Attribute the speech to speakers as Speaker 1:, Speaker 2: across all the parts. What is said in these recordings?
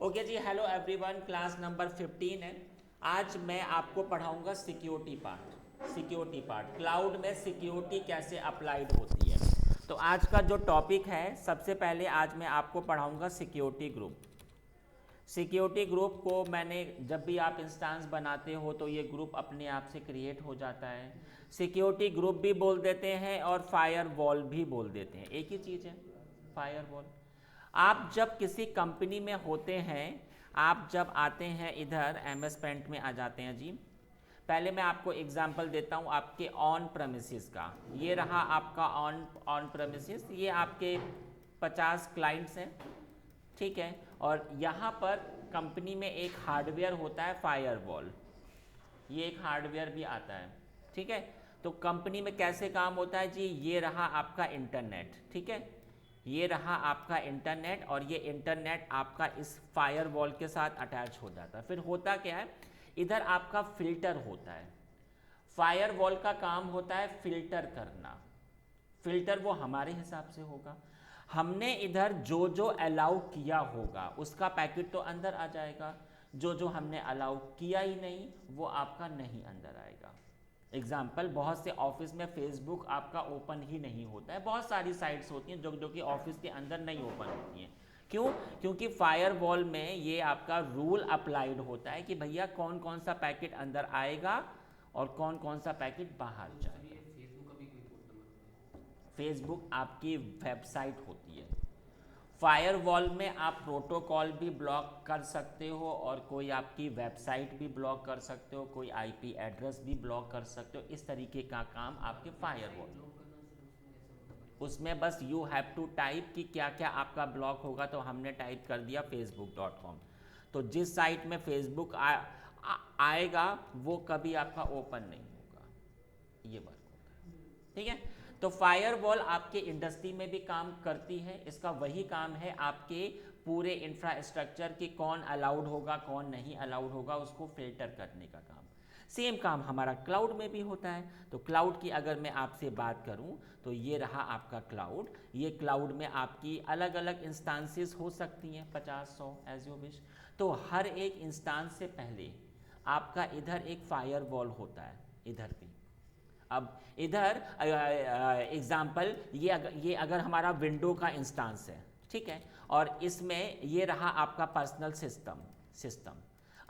Speaker 1: Okay जी, hello everyone, class number 15 है। आज मैं आपको पढ़ाऊंगा सिक्योरिटी पार्ट क्लाउड में सिक्योरिटी कैसे अप्लाइड होती है। तो आज का जो टॉपिक है, सबसे पहले आज मैं आपको पढ़ाऊंगा सिक्योरिटी ग्रुप। सिक्योरिटी ग्रुप को मैंने, जब भी आप इंस्टेंस बनाते हो तो ये ग्रुप अपने आप से क्रिएट हो जाता है। सिक्योरिटी ग्रुप भी बोल देते हैं और फायर वॉल भी बोल देते हैं, एक ही चीज़ है, फायर वॉल। आप जब किसी कंपनी में होते हैं, आप जब आते हैं इधर एमएस पेंट में आ जाते हैं जी। पहले मैं आपको एग्जांपल देता हूँ आपके ऑन प्रेमिसेस का। ये रहा आपका ऑन प्रेमिसेस, ये आपके 50 क्लाइंट्स हैं, ठीक है। और यहाँ पर कंपनी में एक हार्डवेयर होता है फायरवॉल, ये एक हार्डवेयर भी आता है, ठीक है। तो कंपनी में कैसे काम होता है जी, ये रहा आपका इंटरनेट, ठीक है। ये रहा आपका इंटरनेट और ये इंटरनेट आपका इस फायरवॉल के साथ अटैच हो जाता है। फिर होता क्या है, इधर आपका फिल्टर होता है। फायरवॉल का काम होता है फिल्टर करना। फिल्टर वो हमारे हिसाब से होगा, हमने इधर जो जो अलाउ किया होगा उसका पैकेट तो अंदर आ जाएगा, जो जो हमने अलाउ किया ही नहीं वो आपका नहीं अंदर आएगा। एग्जाम्पल, बहुत से ऑफिस में फेसबुक आपका ओपन ही नहीं होता है, बहुत सारी साइट्स होती हैं जो कि ऑफिस के अंदर नहीं ओपन होती हैं। क्यों? क्योंकि फायरवॉल में ये आपका रूल अप्लाइड होता है कि भैया कौन कौन सा पैकेट अंदर आएगा और कौन कौन सा पैकेट बाहर जाएगा। फेसबुक आपकी वेबसाइट होती है। फायरवॉल में आप प्रोटोकॉल भी ब्लॉक कर सकते हो और कोई आपकी वेबसाइट भी ब्लॉक कर सकते हो, कोई आईपी एड्रेस भी ब्लॉक कर सकते हो। इस तरीके का काम आपके फायरवॉल, उसमें बस यू हैव टू टाइप कि क्या क्या आपका ब्लॉक होगा। तो हमने टाइप कर दिया facebook.com, तो जिस साइट में फेसबुक आएगा वो कभी आपका ओपन नहीं होगा, ये बात होता है, ठीक है। तो फायरवॉल आपके इंडस्ट्री में भी काम करती है, इसका वही काम है आपके पूरे इंफ्रास्ट्रक्चर की कौन अलाउड होगा कौन नहीं अलाउड होगा उसको फिल्टर करने का काम। सेम काम हमारा क्लाउड में भी होता है। तो क्लाउड की अगर मैं आपसे बात करूं तो ये रहा आपका क्लाउड। ये क्लाउड में आपकी अलग अलग इंस्टांसेस हो सकती हैं, 50-100 एज यू विश। तो हर एक इंस्टांस से पहले आपका इधर एक फायरवॉल होता है, इधर भी। अब इधर एग्जाम्पल, ये अगर हमारा विंडो का इंस्टांस है, ठीक है, और इसमें ये रहा आपका पर्सनल सिस्टम।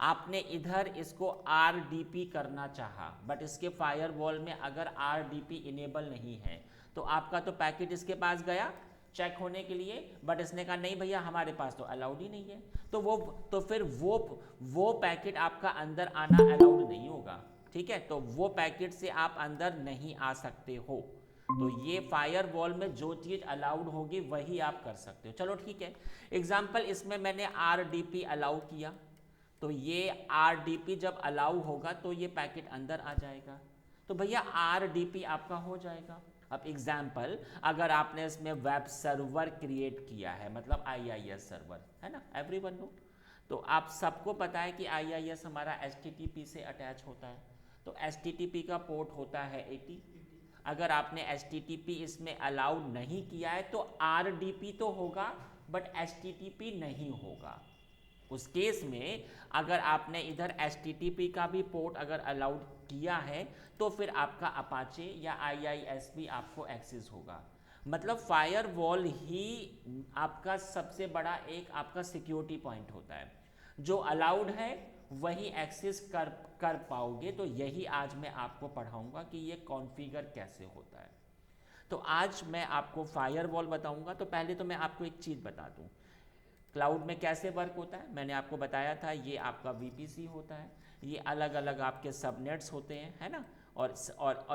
Speaker 1: आपने इधर इसको RDP करना चाहा, बट इसके फायरवॉल में अगर RDP इनेबल नहीं है तो आपका तो पैकेट इसके पास गया चेक होने के लिए, बट इसने कहा नहीं भैया हमारे पास तो अलाउड ही नहीं है। तो फिर वो पैकेट आपका अंदर आना अलाउड नहीं होगा, ठीक है। तो वो पैकेट से आप अंदर नहीं आ सकते हो। तो ये फायरवॉल में जो चीज़ अलाउड होगी वही आप कर सकते हो। चलो ठीक है, एग्जाम्पल इसमें मैंने RDP अलाउ किया, तो ये RDP जब अलाउ होगा तो ये पैकेट अंदर आ जाएगा, तो भैया RDP आपका हो जाएगा। अब एग्जाम्पल, अगर आपने इसमें वेब सर्वर क्रिएट किया है, मतलब IIS सर्वर है ना, एवरीवन नो। तो आप सबको पता है कि IIS हमारा HTTP से अटैच होता है, तो HTTP का पोर्ट होता है 80। अगर आपने HTTP इसमें अलाउड नहीं किया है तो RDP तो होगा बट HTTP नहीं होगा। उस केस में अगर आपने इधर HTTP का भी पोर्ट अगर अलाउड किया है तो फिर आपका अपाचे या IIS भी आपको एक्सेस होगा। मतलब फायरवॉल ही आपका सबसे बड़ा एक आपका सिक्योरिटी पॉइंट होता है, जो अलाउड है वही एक्सेस कर पाओगे। तो यही आज मैं आपको पढ़ाऊंगा कि ये कॉन्फ़िगर कैसे होता है। तो आज मैं आपको फायरवॉल बताऊंगा। तो पहले तो मैं आपको एक चीज़ बता दूं, क्लाउड में कैसे वर्क होता है। मैंने आपको बताया था ये आपका VPC होता है, ये अलग अलग आपके सबनेट्स होते हैं, है ना। और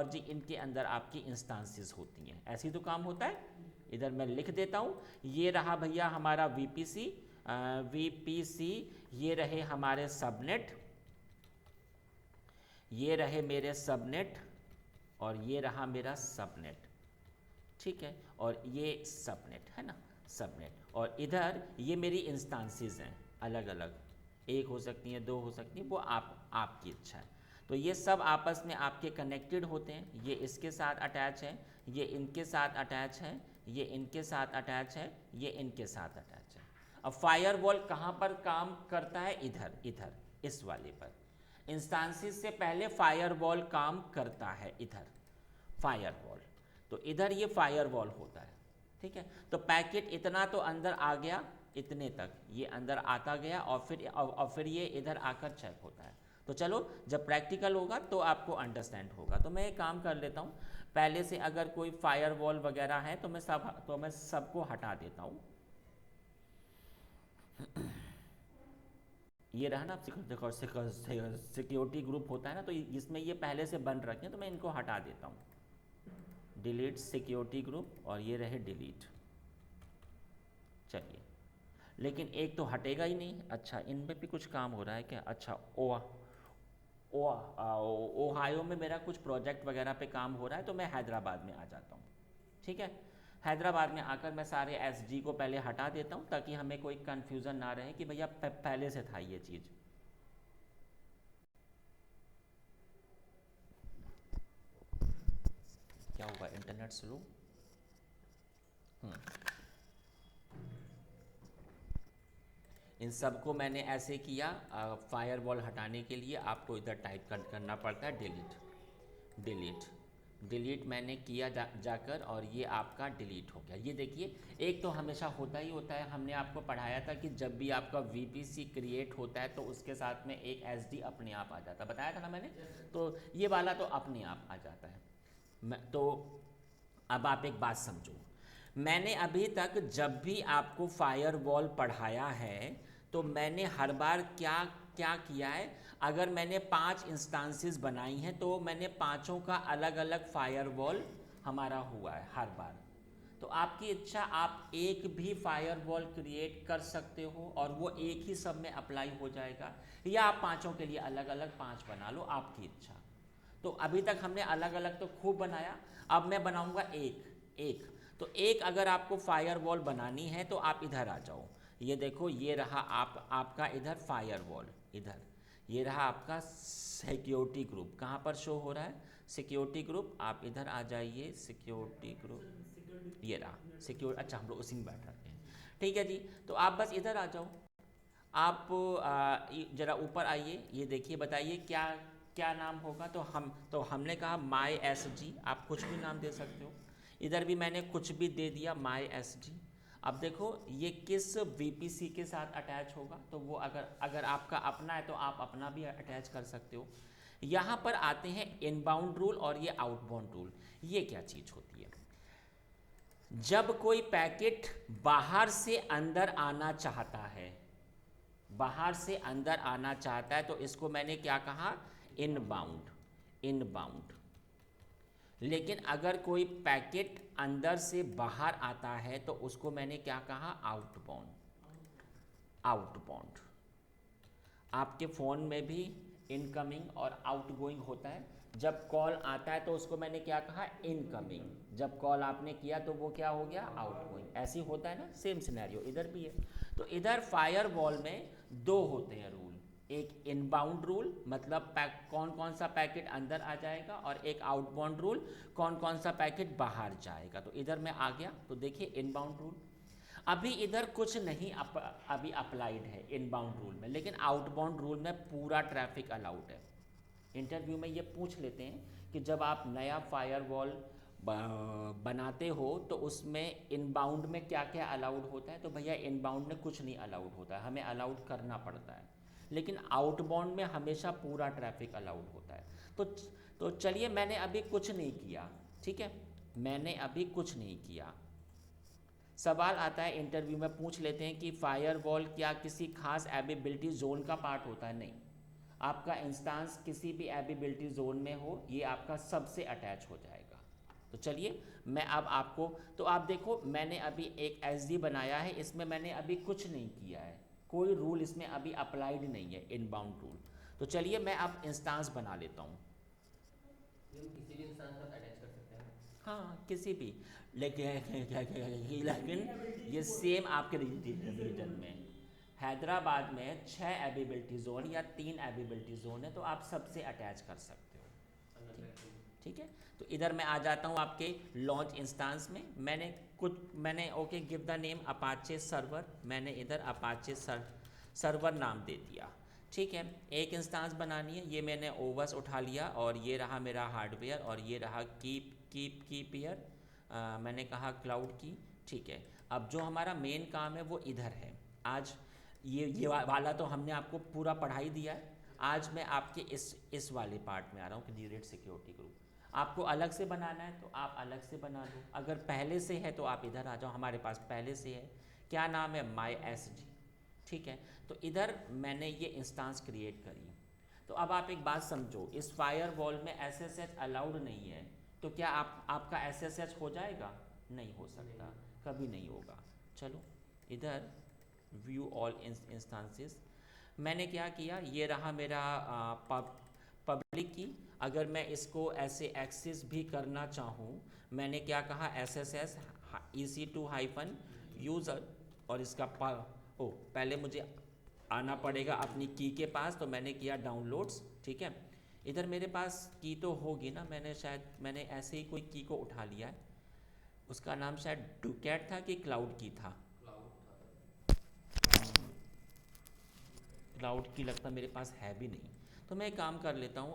Speaker 1: जी इनके अंदर आपकी इंस्टांसेस होती हैं, ऐसे ही तो काम होता है। इधर मैं लिख देता हूँ, ये रहा भैया हमारा VPC, ये रहे हमारे सबनेट, ये रहे मेरे सबनेट और ये रहा मेरा सबनेट, ठीक है। और ये सबनेट है ना, सबनेट। और इधर ये मेरी इंस्टांसेस हैं अलग अलग, एक हो सकती हैं, दो हो सकती हैं, वो आपकी इच्छा है। तो ये सब आपस में आपके कनेक्टेड होते हैं, ये इसके साथ अटैच है, ये इनके साथ अटैच है, ये इनके साथ अटैच है, ये इनके साथ अटैच है। अब फायरवॉल कहाँ पर काम करता है? इधर इधर इस वाले पर। इंस्टांसेस से पहले फायरवॉल काम करता है इधर, फायरवॉल। तो इधर ये फायरवॉल होता है, ठीक है। तो पैकेट इतना तो अंदर आ गया, इतने तक ये अंदर आता गया और फिर ये इधर आकर चेक होता है। तो चलो जब प्रैक्टिकल होगा तो आपको अंडरस्टैंड होगा। तो मैं एक काम कर लेता हूँ, पहले से अगर कोई फायरवॉल वगैरह है तो मैं सबको हटा देता हूँ। ये रहा ना, सिक्योरिटी ग्रुप होता है ना, तो इसमें ये पहले से बन रखे हैं, तो मैं इनको हटा देता हूँ। डिलीट सिक्योरिटी ग्रुप, और ये रहे डिलीट। चलिए, लेकिन एक तो हटेगा ही नहीं। अच्छा, इनमें भी कुछ काम हो रहा है क्या? अच्छा, ओहायो में मेरा कुछ प्रोजेक्ट वगैरह पे काम हो रहा है, तो मैं हैदराबाद में आ जाता हूँ, ठीक है। हैदराबाद में आकर मैं सारे एसजी को पहले हटा देता हूँ, ताकि हमें कोई कन्फ्यूज़न ना रहे कि भैया पहले से था ये चीज़। क्या हुआ? Internet slow? इन सबको मैंने ऐसे किया। फायरवॉल हटाने के लिए आपको इधर टाइप करना पड़ता है डिलीट डिलीट डिलीट। मैंने किया जाकर, और ये आपका डिलीट हो गया। ये देखिए, एक तो हमेशा होता ही होता है, हमने आपको पढ़ाया था कि जब भी आपका वीपीसी क्रिएट होता है तो उसके साथ में एक एसडी अपने आप आ जाता है, बताया था ना मैंने। तो ये वाला तो अपने आप आ जाता है। तो अब आप एक बात समझो, मैंने अभी तक जब भी आपको फायरवॉल पढ़ाया है तो मैंने हर बार क्या क्या किया है, अगर मैंने 5 इंस्टांसेस बनाई हैं तो मैंने पांचों का अलग अलग फायरवॉल हमारा हुआ है हर बार। तो आपकी इच्छा, आप एक भी फायरवॉल क्रिएट कर सकते हो और वो एक ही सब में अप्लाई हो जाएगा, या आप पांचों के लिए अलग अलग 5 बना लो, आपकी इच्छा। तो अभी तक हमने अलग अलग तो खूब बनाया, अब मैं बनाऊंगा एक एक। तो एक अगर आपको फायरवॉल बनानी है तो आप इधर आ जाओ। ये देखो, ये रहा आपका इधर फायरवॉल, इधर ये रहा आपका सिक्योरिटी ग्रुप। कहाँ पर शो हो रहा है? Security group. आप इधर आ जाइए, सिक्योरिटी ग्रुप, ये रहा सिक्योर। अच्छा, हम लोग उसी में बैठ रहे हैं, ठीक है जी। तो आप बस इधर आ जाओ। आप ज़रा ऊपर आइए, ये देखिए, बताइए क्या क्या नाम होगा। तो हमने कहा माई एस जी, आप कुछ भी नाम दे सकते हो। इधर भी मैंने कुछ भी दे दिया, माई एस जी। अब देखो ये किस वीपीसी के साथ अटैच होगा, तो वो अगर आपका अपना है तो आप अपना भी अटैच कर सकते हो। यहाँ पर आते हैं इनबाउंड रूल और ये आउटबाउंड रूल। ये क्या चीज़ होती है? जब कोई पैकेट बाहर से अंदर आना चाहता है, बाहर से अंदर आना चाहता है, तो इसको मैंने क्या कहा? Inbound, inbound. लेकिन अगर कोई पैकेट अंदर से बाहर आता है तो उसको मैंने क्या कहा? Outbound, outbound. आपके फ़ोन में भी इनकमिंग और आउटगोइंग होता है। जब कॉल आता है तो उसको मैंने क्या कहा? इनकमिंग। जब कॉल आपने किया तो वो क्या हो गया? आउटगोइंग। ऐसे ही होता है ना, सेम सिनेरियो इधर भी है। तो इधर फायरवॉल में 2 होते हैं रूल, एक इनबाउंड रूल, मतलब कौन कौन सा पैकेट अंदर आ जाएगा, और एक आउटबाउंड रूल, कौन कौन सा पैकेट बाहर जाएगा। तो इधर मैं आ गया, तो देखिए इनबाउंड रूल। अभी इधर कुछ नहीं अभी अप्लाइड है इनबाउंड रूल में, लेकिन आउटबाउंड रूल में पूरा ट्रैफिक अलाउड है। इंटरव्यू में ये पूछ लेते हैं कि जब आप नया फायरवॉल बनाते हो तो उसमें इनबाउंड में क्या क्या अलाउड होता है। तो भैया इनबाउंड में कुछ नहीं अलाउड होता है, हमें अलाउड करना पड़ता है। लेकिन आउटबाउंड में हमेशा पूरा ट्रैफिक अलाउड होता है। तो चलिए, मैंने अभी कुछ नहीं किया, ठीक है, मैंने अभी कुछ नहीं किया। सवाल आता है इंटरव्यू में, पूछ लेते हैं कि फायरवॉल क्या किसी खास एबिलिटी जोन का पार्ट होता है? नहीं, आपका इंस्टांस किसी भी एबिलिटी जोन में हो, ये आपका सबसे अटैच हो जाएगा। तो चलिए, मैं अब आपको, तो आप देखो मैंने अभी एक एसडी बनाया है, इसमें मैंने अभी कुछ नहीं किया है, कोई रूल इसमें अभी अप्लाइड नहीं है, इनबाउंड रूल। तो चलिए मैं अब इंस्टांस बना लेता हूँ।
Speaker 2: किसी भी इंसान पर अटैच कर सकते हैं।
Speaker 1: हाँ, किसी भी, लेकिन ये सेम आपके रीजन में, हैदराबाद में 6 एबिलिटी जोन या 3 एबिलिटी जोन है, तो आप सबसे अटैच कर सकते हो।
Speaker 2: अलग रहते हैं।
Speaker 1: ठीक है। तो इधर मैं आ जाता हूँ आपके लॉन्च इंस्टेंस में। मैंने okay give the name Apache server, मैंने इधर अपाचे सर्वर नाम दे दिया। ठीक है, एक इंस्टेंस बनानी है, ये मैंने ओवस उठा लिया और ये रहा मेरा हार्डवेयर और ये रहा कीप ईयर, मैंने कहा क्लाउड की। ठीक है, अब जो हमारा मेन काम है वो इधर है। आज ये वाला तो हमने आपको पूरा पढ़ाई दिया है। आज मैं आपके इस वाले पार्ट में आ रहा हूँ कि ड्यूरेट सिक्योरिटी ग्रुप आपको अलग से बनाना है तो आप अलग से बना लो, अगर पहले से है तो आप इधर आ जाओ। हमारे पास पहले से है, क्या नाम है, माई एस जी। ठीक है, तो इधर मैंने ये इंस्टेंस क्रिएट करी। तो अब आप एक बात समझो, इस फायर वॉल में SSH अलाउड नहीं है, तो क्या आपका SSH हो जाएगा? नहीं हो सकता, कभी नहीं होगा। चलो इधर व्यू ऑल इंस्टेंसेस, मैंने क्या किया, ये रहा मेरा पब्लिक की। अगर मैं इसको ऐसे एक्सेस भी करना चाहूँ, मैंने क्या कहा, SSS EC2 हाइफन यूज़र, और इसका पहले मुझे आना पड़ेगा अपनी की के पास, तो मैंने किया डाउनलोड्स। ठीक है, इधर मेरे पास की तो होगी ना, मैंने ऐसे ही कोई की को उठा लिया है, उसका नाम शायद डुकेट था कि क्लाउड की था, क्लाउड की लगता मेरे पास है भी नहीं। तो मैं एक काम कर लेता हूँ,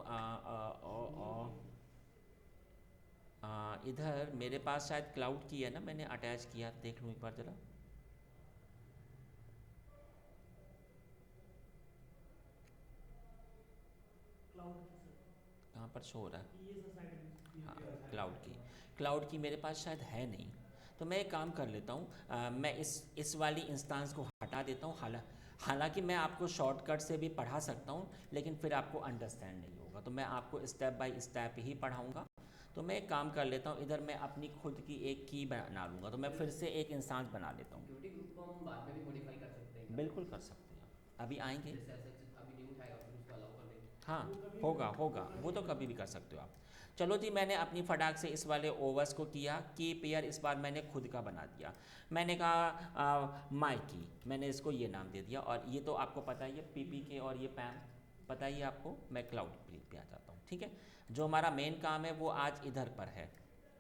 Speaker 1: इधर मेरे पास शायद क्लाउड की है ना, मैंने अटैच किया, देख लूँ एक बार ज़रा। कहाँ पर शो हो रहा है? हाँ, क्लाउड की मेरे पास शायद है नहीं। तो मैं एक काम कर लेता हूँ, मैं इस वाली इंस्टेंस को हटा देता हूँ। हालांकि मैं आपको शॉर्टकट से भी पढ़ा सकता हूँ, लेकिन फिर आपको अंडरस्टैंड नहीं होगा, तो मैं आपको स्टेप बाय स्टेप ही पढ़ाऊँगा। तो मैं एक काम कर लेता हूँ, इधर मैं अपनी खुद की एक की बना लूँगा, तो मैं फिर से एक इंस्टेंस बना लेता हूँ।
Speaker 2: सिक्योरिटी ग्रुप को हम बाद में भी मॉडिफाई कर सकते हैं क्या?
Speaker 1: बिल्कुल कर सकते हैं, अभी आएंगे।
Speaker 2: जैसे SSH अभी नहीं उठाएगा फिर उसको अलाउ कर देंगे।
Speaker 1: हाँ होगा, वो तो कभी भी कर सकते हो आप। चलो जी, मैंने अपनी फटाक से इस वाले ओवर्स को किया की पेयर, इस बार मैंने खुद का बना दिया। मैंने कहा माई की, मैंने इसको ये नाम दे दिया, और ये तो आपको पता ही है PPK और ये पैम पता ही है आपको। मैं क्लाउड पे आ जाता हूँ। ठीक है, जो हमारा मेन काम है वो आज इधर पर है,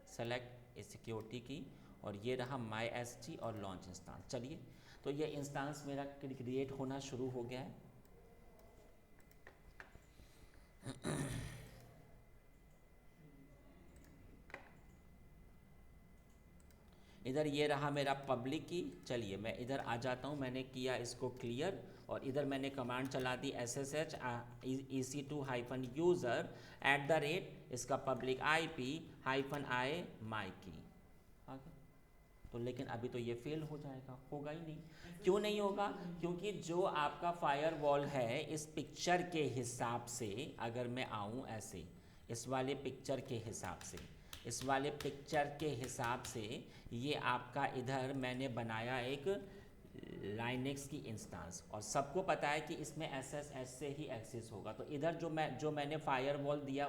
Speaker 1: सेलेक्ट सिक्योरिटी की, और ये रहा माई SG और लॉन्च इंस्टेंस। चलिए, तो ये इंस्टेंस मेरा क्रिएट होना शुरू हो गया है। इधर ये रहा मेरा पब्लिक की। चलिए मैं इधर आ जाता हूँ, मैंने किया इसको क्लियर, और इधर मैंने कमांड चला दी SSH EC2 हाइफन यूज़र @ इसका पब्लिक IP -I माई की। आगे तो लेकिन अभी तो ये फेल हो जाएगा, होगा ही नहीं। क्यों नहीं होगा? क्योंकि जो आपका फायरवॉल है, इस पिक्चर के हिसाब से अगर मैं आऊँ ऐसे, इस वाले पिक्चर के हिसाब से, इस वाले पिक्चर के हिसाब से, ये आपका इधर मैंने बनाया एक लाइनेक्स की इंस्टेंस, और सबको पता है कि इसमें SSH से ही एक्सेस होगा। तो इधर जो मैंने फायरवॉल दिया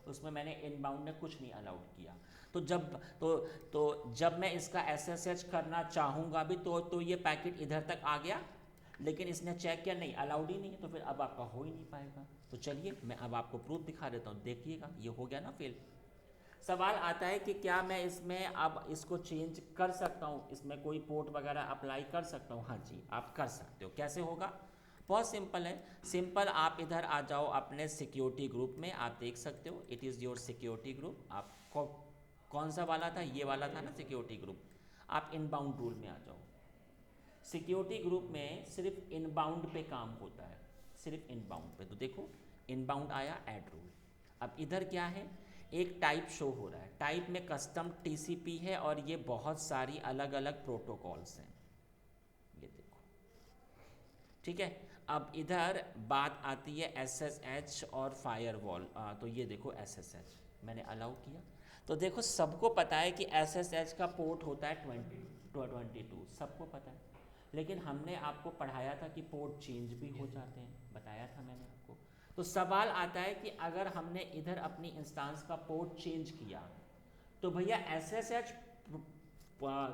Speaker 1: उसमें मैंने इनबाउंड में कुछ नहीं अलाउड किया। तो जब मैं इसका SSH करना चाहूँगा भी तो ये पैकेट इधर तक आ गया, लेकिन इसने चेक किया नहीं, अलाउड ही नहीं है, तो फिर अब आपका हो ही नहीं पाएगा। तो चलिए मैं अब आपको प्रूफ दिखा देता हूँ, देखिएगा, ये हो गया ना फेल। सवाल आता है कि क्या मैं इसमें अब इसको चेंज कर सकता हूँ, इसमें कोई पोर्ट वगैरह अप्लाई कर सकता हूँ? हाँ जी, आप कर सकते हो। कैसे होगा? बहुत सिंपल है। सिंपल, आप इधर आ जाओ अपने सिक्योरिटी ग्रुप में, आप देख सकते हो it is your security group. आपको कौन सा वाला था? ये वाला था ना सिक्योरिटी ग्रुप। आप इनबाउंड रूल में आ जाओ। सिक्योरिटी ग्रुप में सिर्फ इनबाउंड पे काम होता है, सिर्फ इनबाउंड पे। तो देखो इनबाउंड आया, ऐड रूल। अब इधर क्या है, एक टाइप शो हो रहा है, टाइप में कस्टम TCP है, और ये बहुत सारी अलग अलग प्रोटोकॉल्स हैं, ये देखो। ठीक है, अब इधर बात आती है SSH और फायरवॉल। तो ये देखो SSH मैंने अलाउ किया, तो देखो सबको पता है कि SSH का पोर्ट होता है 22, सबको पता है। लेकिन हमने आपको पढ़ाया था कि पोर्ट चेंज भी हो जाते हैं, बताया था मैंने आपको। तो सवाल आता है कि अगर हमने इधर अपनी इंस्टेंस का पोर्ट चेंज किया, तो भैया SSH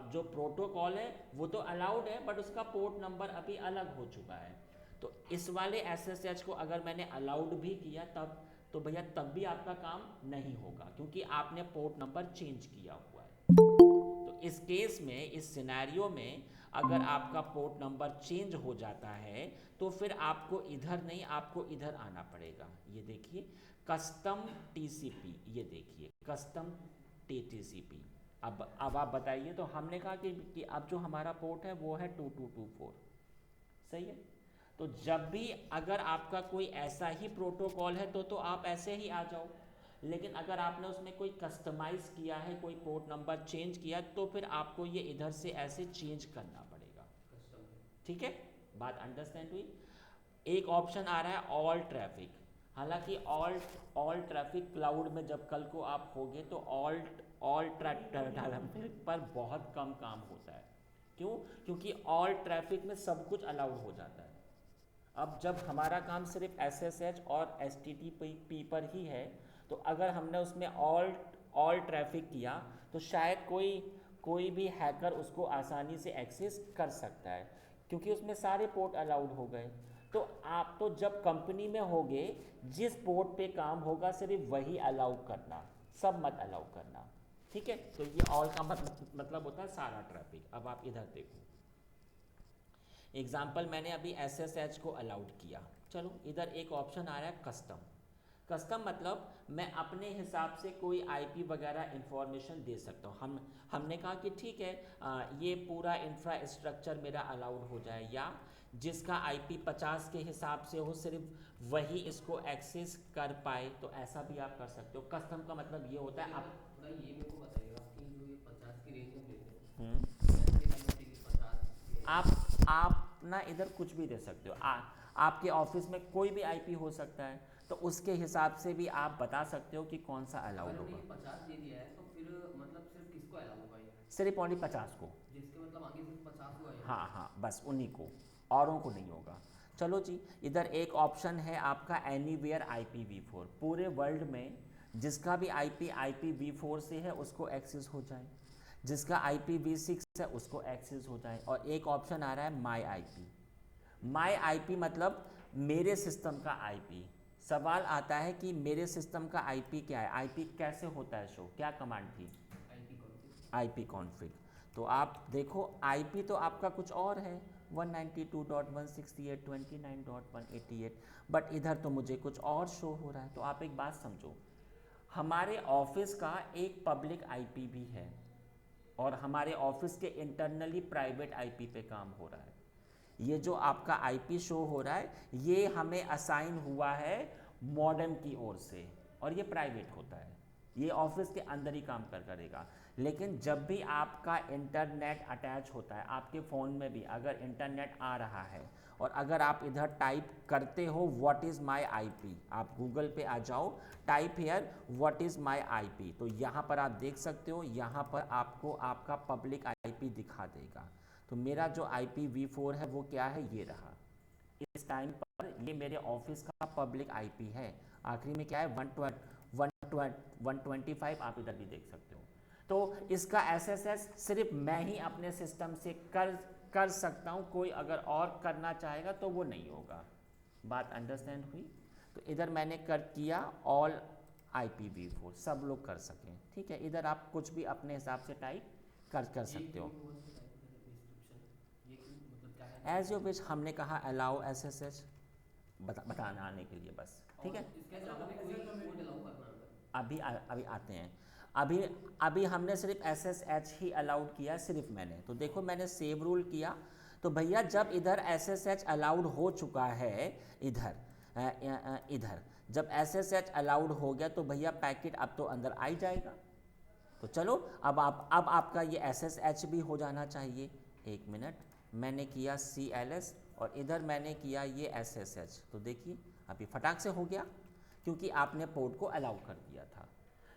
Speaker 1: जो प्रोटोकॉल है वो तो अलाउड है, बट उसका पोर्ट नंबर अभी अलग हो चुका है। तो इस वाले SSH को अगर मैंने अलाउड भी किया, तो भैया तब भी आपका काम नहीं होगा, क्योंकि आपने पोर्ट नंबर चेंज किया हुआ है। तो इस केस में, इस सिनेरियो में, अगर आपका पोर्ट नंबर चेंज हो जाता है तो फिर आपको इधर नहीं, आपको इधर आना पड़ेगा। ये देखिए कस्टम टीसीपी, ये देखिए कस्टम टीसीपी। अब आप बताइए, तो हमने कहा कि अब जो हमारा पोर्ट है वो है 2224, सही है। तो जब भी अगर आपका कोई ऐसा ही प्रोटोकॉल है तो आप ऐसे ही आ जाओ, लेकिन अगर आपने उसमें कोई कस्टमाइज किया है, कोई पोर्ट नंबर चेंज किया, तो फिर आपको ये इधर से ऐसे चेंज करना पड़ेगा।
Speaker 2: कस्टम।
Speaker 1: ठीक है, बात अंडरस्टैंड हुई। एक ऑप्शन आ रहा है ऑल ट्रैफिक। हालांकि ऑल ट्रैफिक क्लाउड में जब कल को आप होगे तो ऑल ट्रैफिक पर बहुत कम काम होता है। क्यों? क्योंकि ऑल ट्रैफिक में सब कुछ अलाउड हो जाता है। अब जब हमारा काम सिर्फ SSH और HTTP पर ही है, तो अगर हमने उसमें ऑल ट्रैफिक किया तो शायद कोई भी हैकर उसको आसानी से एक्सेस कर सकता है, क्योंकि उसमें सारे पोर्ट अलाउड हो गए। तो आप तो जब कंपनी में होगे, जिस पोर्ट पे काम होगा सिर्फ वही अलाउ करना, सब मत अलाउ करना। ठीक है, तो ये ऑल का मतलब होता है सारा ट्रैफिक। अब आप इधर देखो, एग्जाम्पल मैंने अभी SSH को अलाउड किया। चलो इधर एक ऑप्शन आ रहा है कस्टम। कस्टम मतलब मैं अपने हिसाब से कोई IP वगैरह इंफॉर्मेशन दे सकता हूँ। हमने कहा कि ठीक है, ये पूरा इंफ्रास्ट्रक्चर मेरा अलाउड हो जाए, या जिसका IP 50 के हिसाब से हो सिर्फ वही इसको एक्सेस कर पाए, तो ऐसा भी आप कर सकते हो। कस्टम का मतलब ये होता है आप
Speaker 2: थोड़ा ये मेरे को बताइएगा कि जो ये 50 की रेंज हम देते हैं,
Speaker 1: हम्म,
Speaker 2: ऐसा नहीं करना चाहिए कि 50 के
Speaker 1: आप ना इधर कुछ भी दे सकते हो। आपके ऑफिस में कोई भी IP हो सकता है, तो उसके हिसाब से भी आप बता सकते हो कि कौन सा
Speaker 2: अगर
Speaker 1: अलाउड
Speaker 2: हमने
Speaker 1: होगा।
Speaker 2: ये 50 दे दिया है तो फिर मतलब सिर्फ किसको अलाउ होगा ये?
Speaker 1: सिर्फ ओनली 50 को।
Speaker 2: जिसके मतलब आगे सिर्फ 50 हुआ है।
Speaker 1: हाँ हाँ, बस उन्हीं को, औरों को नहीं होगा। चलो जी, इधर एक ऑप्शन है आपका एनीवेयर IPv4। पूरे वर्ल्ड में जिसका भी IP IPv4 से है उसको एक्सेस हो जाए, जिसका IPv6 है उसको एक्सेस हो जाए। और एक ऑप्शन आ रहा है माई IP मतलब मेरे सिस्टम का IP। सवाल आता है कि मेरे सिस्टम का IP क्या है, IP कैसे होता है शो, क्या कमांड थी?
Speaker 2: IP config.
Speaker 1: IP config. तो आप देखो IP तो आपका कुछ और है, 192.168.29.188, बट इधर तो मुझे कुछ और शो हो रहा है। तो आप एक बात समझो, हमारे ऑफिस का एक पब्लिक IP भी है, और हमारे ऑफिस के इंटरनली प्राइवेट IP पे काम हो रहा है। ये जो आपका IP शो हो रहा है, ये हमें असाइन हुआ है मॉडेम की ओर से, और ये प्राइवेट होता है, ये ऑफिस के अंदर ही काम करेगा। लेकिन जब भी आपका इंटरनेट अटैच होता है, आपके फ़ोन में भी अगर इंटरनेट आ रहा है, और अगर आप इधर टाइप करते हो व्हाट इज़ माई IP, आप गूगल पे आ जाओ, type hair what is my IP, तो यहाँ पर आप देख सकते हो, यहाँ पर आपको आपका पब्लिक IP दिखा देगा। तो मेरा जो IPv4 है वो क्या है, ये रहा। इस टाइम पर ये मेरे ऑफिस का पब्लिक IP है। आखिरी में क्या है, 125, आप इधर भी देख सकते हो। तो इसका SSH सिर्फ मैं ही अपने सिस्टम से कर सकता हूँ, कोई अगर और करना चाहेगा तो वो नहीं होगा। बात अंडरस्टैंड हुई? तो इधर मैंने किया ऑल IPv4, सब लोग कर सकें। ठीक है, इधर आप कुछ भी अपने हिसाब से टाइप कर
Speaker 2: ये
Speaker 1: सकते
Speaker 2: क्यों
Speaker 1: हो।
Speaker 2: हुआ इसका टाइप करें डिस्क्रिप्शन? ये क्यों, मतलब क्या है
Speaker 1: एज यू विश, हमने कहा अलाउ SSH बताना आने के लिए बस। ठीक
Speaker 2: और
Speaker 1: है,
Speaker 2: इसके अलावा भी कोई कोड अलाउ करना अंदर?
Speaker 1: अभी आते हैं। अभी अभी हमने सिर्फ SSH ही अलाउड किया, सिर्फ मैंने। तो देखो मैंने सेव रूल किया, तो भैया जब इधर SSH अलाउड हो चुका है, इधर जब SSH अलाउड हो गया तो भैया पैकेट अब तो अंदर आ ही जाएगा। तो चलो अब आपका ये SSH भी हो जाना चाहिए। एक मिनट, मैंने किया CLS और इधर मैंने किया ये SSH। तो देखिए अभी फटाक से हो गया, क्योंकि आपने पोर्ट को अलाउ कर दिया था।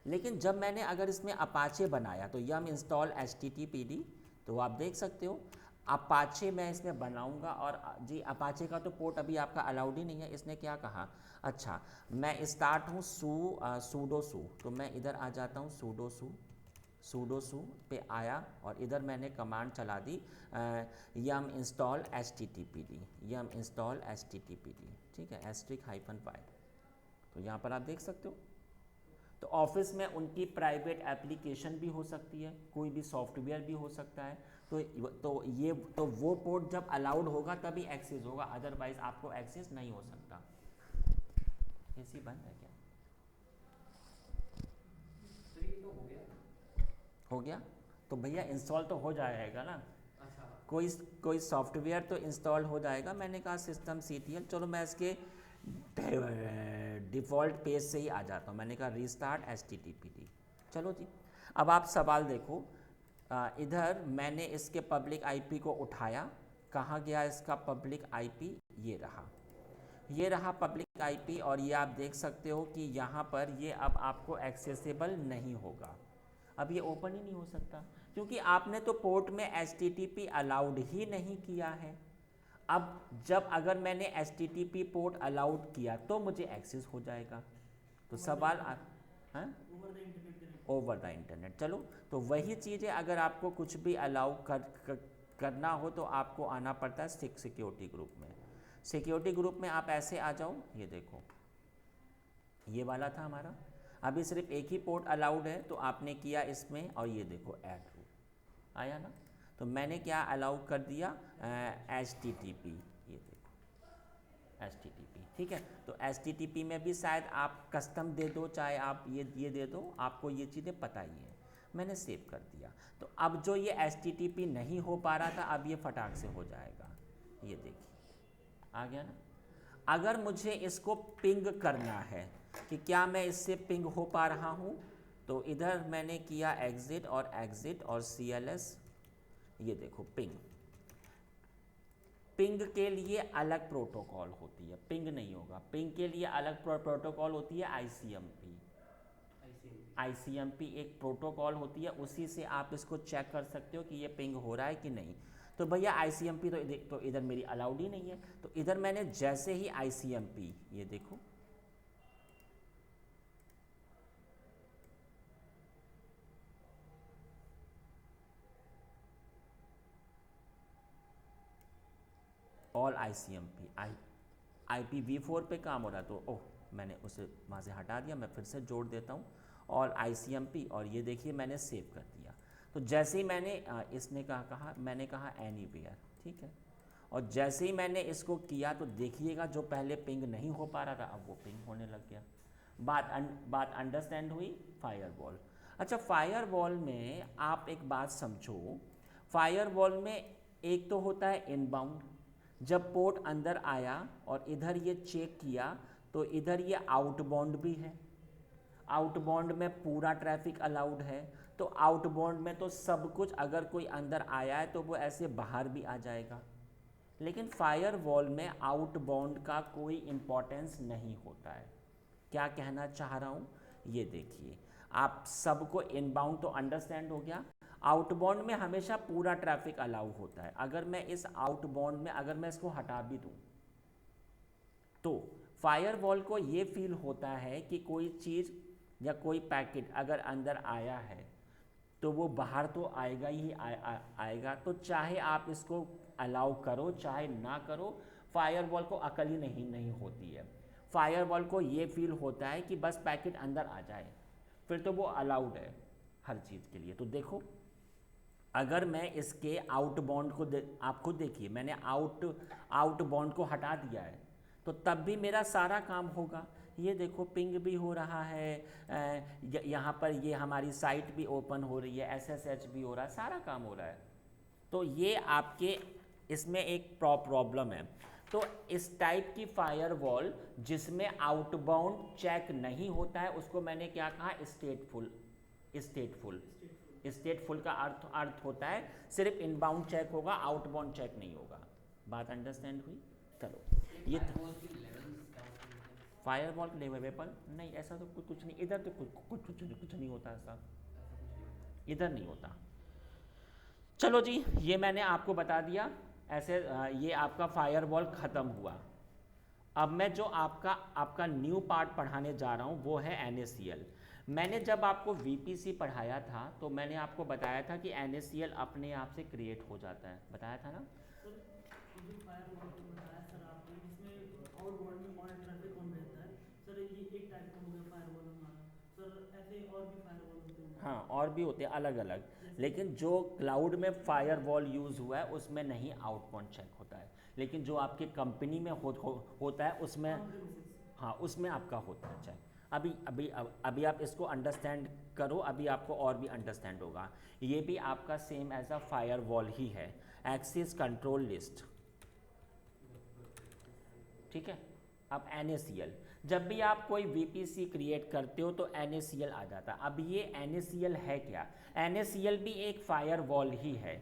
Speaker 1: लेकिन जब मैंने अगर इसमें अपाचे बनाया तो yum इंस्टॉल HTTPD, तो आप देख सकते हो अपाचे मैं इसमें बनाऊंगा। और जी अपाचे का तो पोर्ट अभी आपका अलाउड ही नहीं है। इसने क्या कहा, अच्छा मैं स्टार्ट हूँ सूडो सू, तो मैं इधर आ जाता हूँ सूडो सू पे आया, और इधर मैंने कमांड चला दी yum इंस्टॉल HTTPD, ठीक है, *-y। तो यहाँ पर आप देख सकते हो। तो ऑफिस में उनकी प्राइवेट एप्लीकेशन भी हो सकती है, कोई भी सॉफ्टवेयर भी हो सकता है। तो वो पोर्ट जब अलाउड होगा तभी एक्सेस होगा, अदरवाइज आपको एक्सेस नहीं हो सकता। एसी बंद है क्या?
Speaker 2: तो ये तो हो गया।
Speaker 1: हो गया तो भैया इंस्टॉल तो हो जाएगा ना,
Speaker 2: अच्छा,
Speaker 1: कोई सॉफ्टवेयर तो इंस्टॉल हो जाएगा। मैंने कहा सिस्टम CTL, चलो मैं इसके डिफ़ॉल्ट पेज से ही आ जाता हूँ। मैंने कहा रीस्टार्ट HTTPD। चलो जी, अब आप सवाल देखो। इधर मैंने इसके पब्लिक IP को उठाया, कहाँ गया इसका पब्लिक IP? ये रहा पब्लिक IP, और ये आप देख सकते हो कि यहाँ पर ये अब आपको एक्सेसिबल नहीं होगा। अब ये ओपन ही नहीं हो सकता, क्योंकि आपने तो पोर्ट में HTTP अलाउड ही नहीं किया है। अब जब अगर मैंने HTTP पोर्ट अलाउड किया तो मुझे एक्सेस हो जाएगा। तो सवाल हाँ, ओवर द इंटरनेट। चलो, तो वही चीज़ है, अगर आपको कुछ भी अलाउ करना हो तो आपको आना पड़ता है सिक्योरिटी ग्रुप में। सिक्योरिटी ग्रुप में आप ऐसे आ जाओ, ये देखो ये वाला था हमारा। अभी सिर्फ एक ही पोर्ट अलाउड है, तो आपने किया इसमें, और ये देखो ऐड रूट आया ना। तो मैंने क्या अलाउ कर दिया? HTTP, ये देखो HTTP, ठीक है। तो HTTP में भी शायद आप कस्टम दे दो, चाहे आप ये दे दो, आपको ये चीज़ें पता ही है। मैंने सेव कर दिया। तो अब जो ये HTTP नहीं हो पा रहा था, अब ये फटाक से हो जाएगा। ये देखिए आ गया ना। अगर मुझे इसको पिंग करना है कि क्या मैं इससे पिंग हो पा रहा हूँ, तो इधर मैंने किया एग्जिट और CLS, ये देखो पिंग के लिए अलग प्रोटोकॉल होती है, पिंग नहीं होगा। पिंग के लिए अलग प्रोटोकॉल होती है ICMP एक प्रोटोकॉल होती है, उसी से आप इसको चेक कर सकते हो कि ये पिंग हो रहा है कि नहीं। तो भैया ICMP तो इधर मेरी अलाउड ही नहीं है। तो इधर मैंने जैसे ही ICMP, ये देखो ऑल ICMP IPv4 पे काम हो रहा है, तो ओह मैंने उसे वहाँ से हटा दिया। मैं फिर से जोड़ देता हूँ ऑल ICMP, और ये देखिए मैंने सेव कर दिया। तो जैसे ही मैंने इसने कहा मैंने कहा एनीवेयर, ठीक है। और जैसे ही मैंने इसको किया तो देखिएगा जो पहले पिंग नहीं हो पा रहा था, अब वो पिंग होने लग गया। बात अंडरस्टैंड हुई? फायरवॉल। अच्छा, फायरवॉल में आप एक बात समझो, फायरवॉल में एक तो होता है इनबाउंड, जब पोर्ट अंदर आया और इधर ये चेक किया तो इधर ये आउटबाउंड भी है। आउटबाउंड में पूरा ट्रैफिक अलाउड है, तो आउटबाउंड में तो सब कुछ, अगर कोई अंदर आया है तो वो ऐसे बाहर भी आ जाएगा। लेकिन फायरवॉल में आउटबाउंड का कोई इम्पोर्टेंस नहीं होता है। क्या कहना चाह रहा हूँ, ये देखिए, आप सबको इनबाउंड तो अंडरस्टैंड हो गया। आउटबाउंड में हमेशा पूरा ट्रैफिक अलाउ होता है। अगर मैं इस आउटबाउंड में अगर मैं इसको हटा भी दूँ तो फायरवॉल को ये फील होता है कि कोई चीज़ या कोई पैकेट अगर अंदर आया है तो वो बाहर तो आएगा ही आएगा। तो चाहे आप इसको अलाउ करो चाहे ना करो, फायरवॉल को अकल ही नहीं होती है। फायरवॉल को ये फील होता है कि बस पैकेट अंदर आ जाए, फिर तो वो अलाउड है हर चीज़ के लिए। तो देखो, अगर मैं इसके आउटबाउंड को आप खुद देखिए, मैंने आउटबाउंड को हटा दिया है तो तब भी मेरा सारा काम होगा। ये देखो पिंग भी हो रहा है, यहाँ पर ये हमारी साइट भी ओपन हो रही है, SSH भी हो रहा है, सारा काम हो रहा है। तो ये आपके इसमें एक प्रॉब्लम है। तो इस टाइप की फायरवॉल जिसमें आउटबाउंड चेक नहीं होता है उसको मैंने क्या कहा? स्टेटफुल का अर्थ होता है सिर्फ इनबाउंड चेक होगा, आउटबाउंड चेक नहीं होगा। बात अंडरस्टैंड हुई? चलो, ये फायरवॉल लेवल नहीं, ऐसा तो कुछ नहीं इधर, तो कुछ नहीं होता ऐसा, इधर नहीं होता। चलो जी, ये मैंने आपको बता दिया। ऐसे ये आपका फायरवॉल ख़त्म हुआ। अब मैं जो आपका न्यू पार्ट पढ़ाने जा रहा हूँ वो है NaCl। मैंने जब आपको VPC पढ़ाया था तो मैंने आपको बताया था कि NaCl अपने आप से क्रिएट हो जाता है, बताया था ना।
Speaker 3: सर जो फायरवॉल को बताया सर आपने, इसमें आउटबाउंड में ऑल ट्रैफिक ऑन रहता है सर, ये एक
Speaker 1: हाँ और भी होते हैं अलग अलग, लेकिन जो क्लाउड में फायरवॉल यूज़ हुआ है उसमें नहीं आउटबाउंड चेक होता है, लेकिन जो आपकी कंपनी में होता है उसमें, हाँ उसमें आपका होता है चेक। अभी आप इसको अंडरस्टैंड करो, अभी आपको और भी अंडरस्टैंड होगा। ये भी आपका सेम एज अ फायरवॉल ही है, एक्सेस कंट्रोल लिस्ट, ठीक है। अब NaCl, जब भी आप कोई VPC क्रिएट करते हो तो NaCl आ जाता है। अब ये NaCl है क्या? NaCl भी एक फायरवॉल ही है।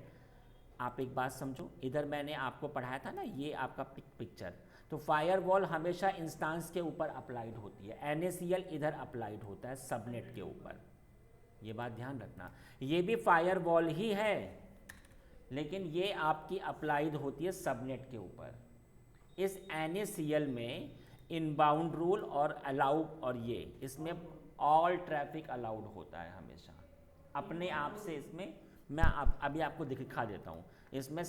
Speaker 1: आप एक बात समझो, इधर मैंने आपको पढ़ाया था ना, ये आपका पिक्चर, तो फायरवॉल हमेशा इंस्टेंस के ऊपर अप्लाइड होती है, NaCl इधर अप्लाइड होता है सबनेट के ऊपर, ये बात ध्यान रखना। ये भी फायरवॉल ही है, लेकिन ये आपकी अप्लाइड होती है सबनेट के ऊपर। इस NaCl में इनबाउंड रूल और अलाउड, और ये इसमें ऑल ट्रैफिक अलाउड होता है हमेशा अपने आप से। इसमें मैं अभी आपको दिखा देता हूँ, इसमें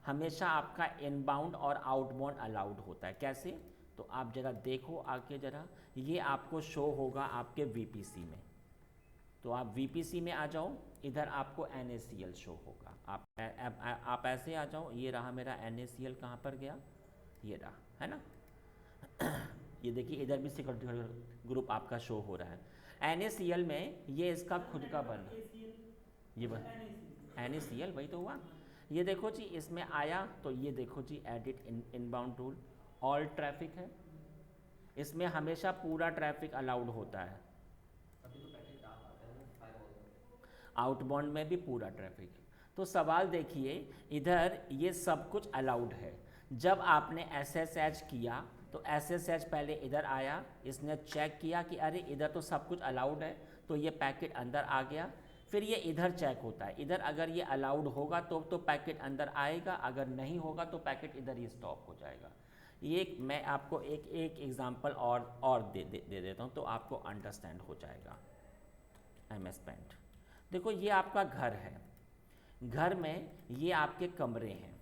Speaker 1: हमेशा आपका इनबाउंड और आउटबाउंड अलाउड होता है। कैसे? तो आप जरा देखो आके जरा, ये आपको शो होगा आपके VPC में, तो आप VPC में आ जाओ, इधर आपको NaCl शो होगा। आप ऐसे आ जाओ, ये रहा मेरा NaCl, कहाँ पर गया, ये रहा, है ना। ये देखिए इधर भी सिक्योरिटी ग्रुप आपका शो हो रहा है। NaCl में ये इसका खुद का बन, ये बन NaCl वही तो हुआ। ये देखो जी इसमें आया, तो ये देखो जी edit inbound rule, all traffic है, इसमें हमेशा पूरा ट्रैफिक अलाउड होता है।
Speaker 2: अभी तो पैकेट डाल पाते हैं ना फायरवॉल में।
Speaker 1: आउटबाउंड में भी पूरा ट्रैफिक। तो सवाल देखिए, इधर ये सब कुछ अलाउड है। जब आपने SSH किया तो SSH पहले इधर आया, इसने चेक किया कि अरे इधर तो सब कुछ अलाउड है, तो ये पैकेट अंदर आ गया। फिर ये इधर चेक होता है, इधर अगर ये अलाउड होगा तो पैकेट अंदर आएगा, अगर नहीं होगा तो पैकेट इधर ही स्टॉप हो जाएगा। ये मैं आपको एक एग्जांपल और दे देता हूँ, तो आपको अंडरस्टैंड हो जाएगा। MS पेंट, देखो ये आपका घर है, घर में ये आपके कमरे हैं,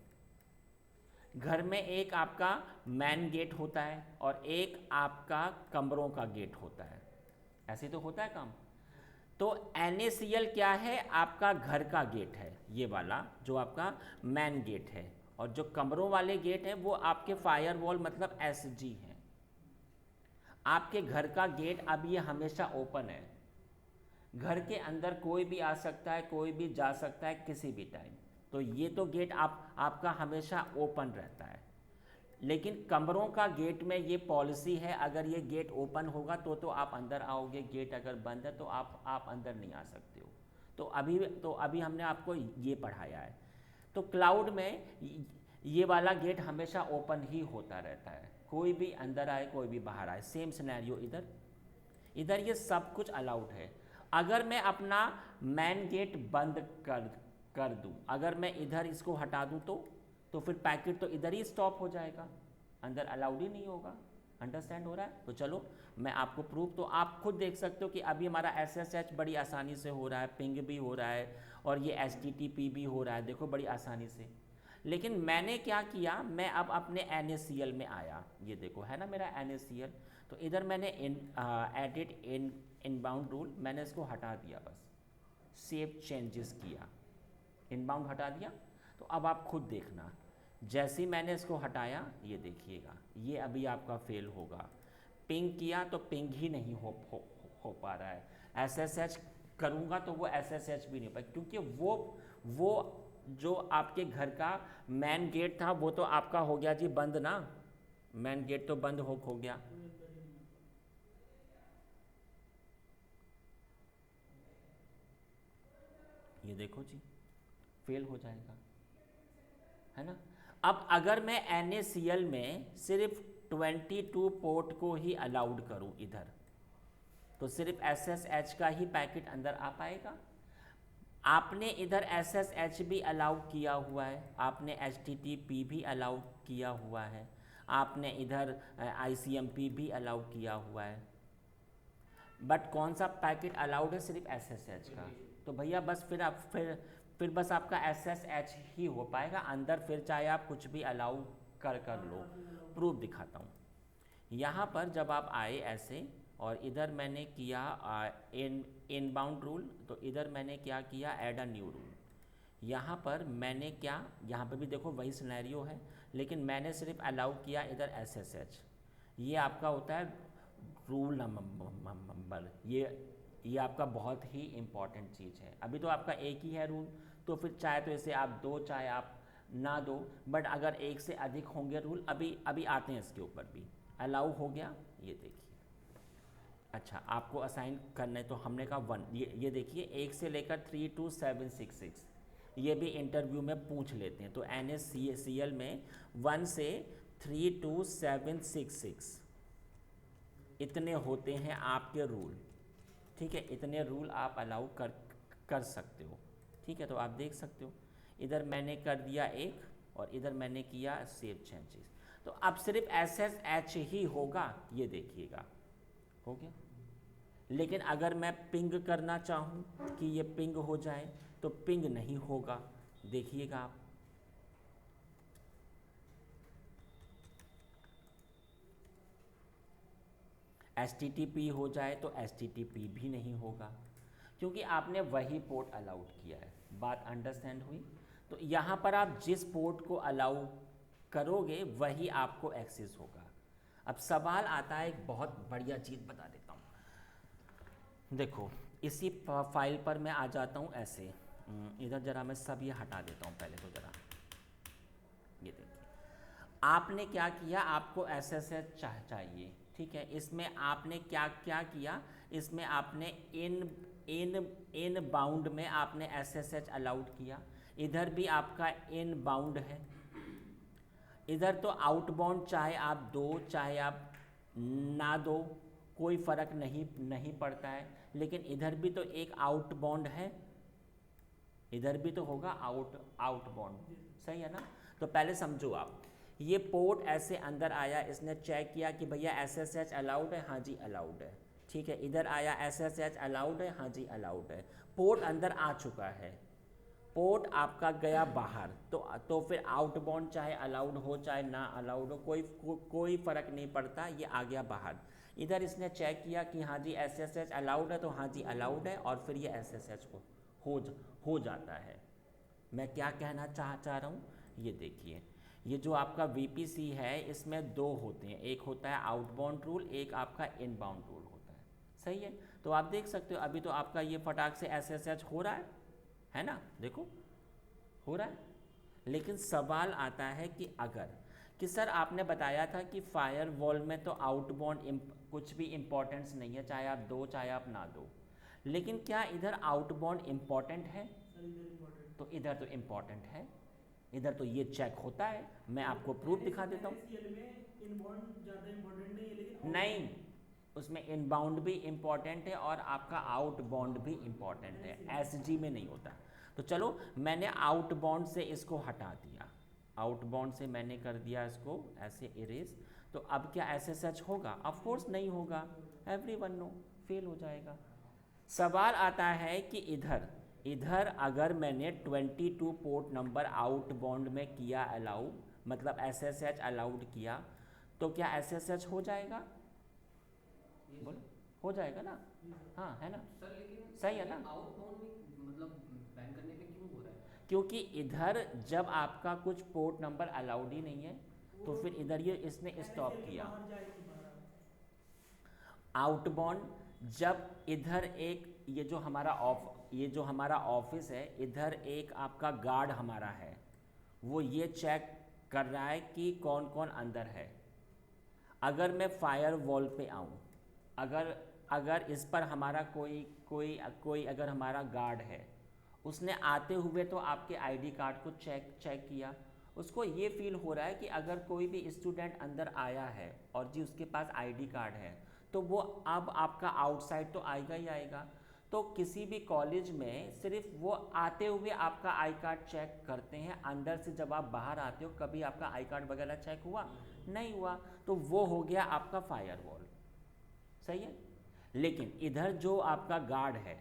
Speaker 1: घर में एक आपका मेन गेट होता है और एक आपका कमरों का गेट होता है, ऐसे तो होता है काम। तो NaCl क्या है? आपका घर का गेट है, ये वाला जो आपका मेन गेट है, और जो कमरों वाले गेट हैं वो आपके फायरवॉल मतलब SG हैं। आपके घर का गेट अब ये हमेशा ओपन है, घर के अंदर कोई भी आ सकता है, कोई भी जा सकता है किसी भी टाइम, तो ये तो गेट आपका हमेशा ओपन रहता है। लेकिन कमरों का गेट में ये पॉलिसी है, अगर ये गेट ओपन होगा तो आप अंदर आओगे, गेट अगर बंद है तो आप अंदर नहीं आ सकते हो। तो अभी हमने आपको ये पढ़ाया है। तो क्लाउड में ये वाला गेट हमेशा ओपन ही होता रहता है, कोई भी अंदर आए कोई भी बाहर आए, सेम सिनेरियो इधर ये सब कुछ अलाउड है। अगर मैं अपना मेन गेट बंद कर दूं, अगर मैं इधर इसको हटा दूं तो फिर पैकेट तो इधर ही स्टॉप हो जाएगा, अंदर अलाउड ही नहीं होगा। अंडरस्टैंड हो रहा है? तो चलो मैं आपको प्रूफ, तो आप खुद देख सकते हो कि अभी हमारा SSH बड़ी आसानी से हो रहा है, पिंग भी हो रहा है, और ये HTTP भी हो रहा है, देखो बड़ी आसानी से। लेकिन मैंने क्या किया, मैं अब अपने NaCl में आया, ये देखो है ना मेरा NaCl, तो इधर मैंने एडिट इनबाउंड रूल, मैंने इसको हटा दिया, बस सेव चेंजेस किया, इनबाउंड हटा दिया। तो अब आप खुद देखना, जैसे ही मैंने इसको हटाया, ये देखिएगा ये अभी आपका फेल होगा। पिंग किया तो पिंग ही नहीं हो पा रहा है, SSH करूँगा तो वो SSH भी नहीं पाए, क्योंकि वो जो आपके घर का मेन गेट था वो तो आपका हो गया जी बंद ना, मेन गेट तो बंद हो गया। ये देखो जी फेल हो जाएगा, है ना। अब अगर मैं NaCl में सिर्फ 22 पोर्ट को ही अलाउड करूं इधर, तो सिर्फ SSH का ही पैकेट अंदर आ पाएगा। आपने इधर SSH भी अलाउ किया हुआ है, आपने HTTP भी अलाउ किया हुआ है, आपने इधर ICMP भी अलाउ किया हुआ है, बट कौन सा पैकेट अलाउड है? सिर्फ SSH का। तो भैया बस फिर बस आपका SSH ही हो पाएगा अंदर, फिर चाहे आप कुछ भी अलाउ कर लो। प्रूफ दिखाता हूँ। यहाँ पर जब आप आए ऐसे, और इधर मैंने किया इनबाउंड रूल, तो इधर मैंने क्या किया, ऐड अ न्यू रूल। यहाँ पर मैंने क्या, यहाँ पर भी देखो वही सिनेरियो है, लेकिन मैंने सिर्फ अलाउ किया इधर SSH। ये आपका होता है रूल नंबर, ये आपका बहुत ही इम्पॉर्टेंट चीज़ है। अभी तो आपका एक ही है रूल, तो फिर चाहे तो इसे आप दो चाहे आप ना दो, बट अगर एक से अधिक होंगे रूल, अभी आते हैं इसके ऊपर भी। अलाउ हो गया, ये देखिए। अच्छा, आपको असाइन करना है तो हमने कहा 1, ये देखिए 1 से लेकर 3 to 766, ये भी इंटरव्यू में पूछ लेते हैं। तो NaCl में 1 से 3 to 766 इतने होते हैं आपके रूल, ठीक है। इतने रूल आप अलाउ कर सकते हो, ठीक है। तो आप देख सकते हो इधर मैंने कर दिया 1 और इधर मैंने किया सेव चेंजेस। तो अब सिर्फ SSH ही होगा, ये देखिएगा, हो गया। लेकिन अगर मैं पिंग करना चाहूँ कि ये पिंग हो जाए, तो पिंग नहीं होगा, देखिएगा आप। HTTP हो जाए तो HTTP भी नहीं होगा, क्योंकि आपने वही पोर्ट अलाउड किया है। बात अंडरस्टैंड हुई? तो यहाँ पर आप जिस पोर्ट को अलाउ करोगे वही आपको एक्सेस होगा। अब सवाल आता है, एक बहुत बढ़िया चीज़ बता देता हूँ। देखो इसी फाइल पर मैं आ जाता हूँ ऐसे, इधर ज़रा मैं सब ये हटा देता हूँ पहले तो ज़रा। ये देखिए आपने क्या किया, आपको SSH चाहिए, ठीक है। इसमें आपने क्या क्या किया, इसमें आपने इन बाउंड में आपने SSH अलाउड किया, इधर भी आपका इन बाउंड है। इधर तो आउटबाउंड चाहे आप दो चाहे आप ना दो, कोई फ़र्क नहीं पड़ता है। लेकिन इधर भी तो एक आउटबाउंड है, इधर भी तो होगा आउटबाउंड, सही है ना। तो पहले समझो आप, ये पोर्ट ऐसे अंदर आया, इसने चेक किया कि भैया SSH अलाउड है, हाँ जी अलाउड है, ठीक है। इधर आया SSH अलाउड है, हाँ जी अलाउड है। पोर्ट अंदर आ चुका है, पोर्ट आपका गया बाहर, तो फिर आउटबाउंड चाहे अलाउड हो चाहे ना अलाउड हो, कोई फ़र्क नहीं पड़ता, ये आ गया बाहर। इधर इसने चेक किया कि हाँ जी SSH अलाउड है, तो हाँ जी अलाउड है, और फिर ये SSH को हो जाता है। मैं क्या कहना चाह रहा हूँ, ये देखिए, ये जो आपका VPC है इसमें दो होते हैं, एक होता है आउटबाउंड रूल, एक आपका इनबाउंड रूल होता है, सही है। तो आप देख सकते हो अभी तो आपका ये फटाक से SSH हो रहा है ना, देखो हो रहा है। लेकिन सवाल आता है कि अगर कि सर आपने बताया था कि फायर वॉल में तो आउटबाउंड कुछ भी इम्पोर्टेंस नहीं है, चाहे आप दो चाहे आप ना दो, लेकिन क्या इधर आउटबाउंड इम्पॉर्टेंट है? तो इधर तो इम्पॉर्टेंट है, इधर तो ये चेक होता है। मैं आपको प्रूफ दिखा देता हूँ। नहीं, उसमें इनबाउंड भी इम्पॉर्टेंट है और आपका आउटबाउंड भी इम्पॉर्टेंट है, SG में नहीं होता। तो चलो मैंने आउटबाउंड से इसको हटा दिया, आउटबाउंड से मैंने कर दिया इसको ऐसे इरेज। तो अब क्या SSH होगा? ऑफ कोर्स नहीं होगा, एवरीवन नो, फेल हो जाएगा। सवाल आता है कि इधर अगर मैंने 22 पोर्ट नंबर आउटबाउंड में किया अलाउ, मतलब SSH अलाउड किया, तो क्या SSH हो जाएगा? बोलो, हो जाएगा ना? हाँ है ना,
Speaker 2: सर लेकिन
Speaker 1: सही है ना।
Speaker 2: आउटबाउंड में मतलब बैन करने पे क्यों हो रहा है?
Speaker 1: क्योंकि इधर जब आपका कुछ पोर्ट नंबर अलाउड ही नहीं है, तो फिर इधर ये इसने स्टॉप किया। आउटबाउंड जब इधर एक ये जो हमारा ऑफिस है, इधर एक आपका गार्ड हमारा है, वो ये चेक कर रहा है कि कौन कौन अंदर है। अगर मैं फायर वॉल पे आऊँ, अगर इस पर हमारा कोई अगर हमारा गार्ड है, उसने आते हुए तो आपके आईडी कार्ड को चेक किया, उसको ये फील हो रहा है कि अगर कोई भी स्टूडेंट अंदर आया है और जी उसके पास आईडी कार्ड है, तो वो अब आपका आउटसाइड तो आएगा ही आएगा। तो किसी भी कॉलेज में सिर्फ वो आते हुए आपका आई कार्ड चेक करते हैं, अंदर से जब आप बाहर आते हो कभी आपका आई कार्ड वगैरह चेक हुआ नहीं हुआ, तो वो हो गया आपका फायर वॉल, सही है। लेकिन इधर जो आपका गार्ड है,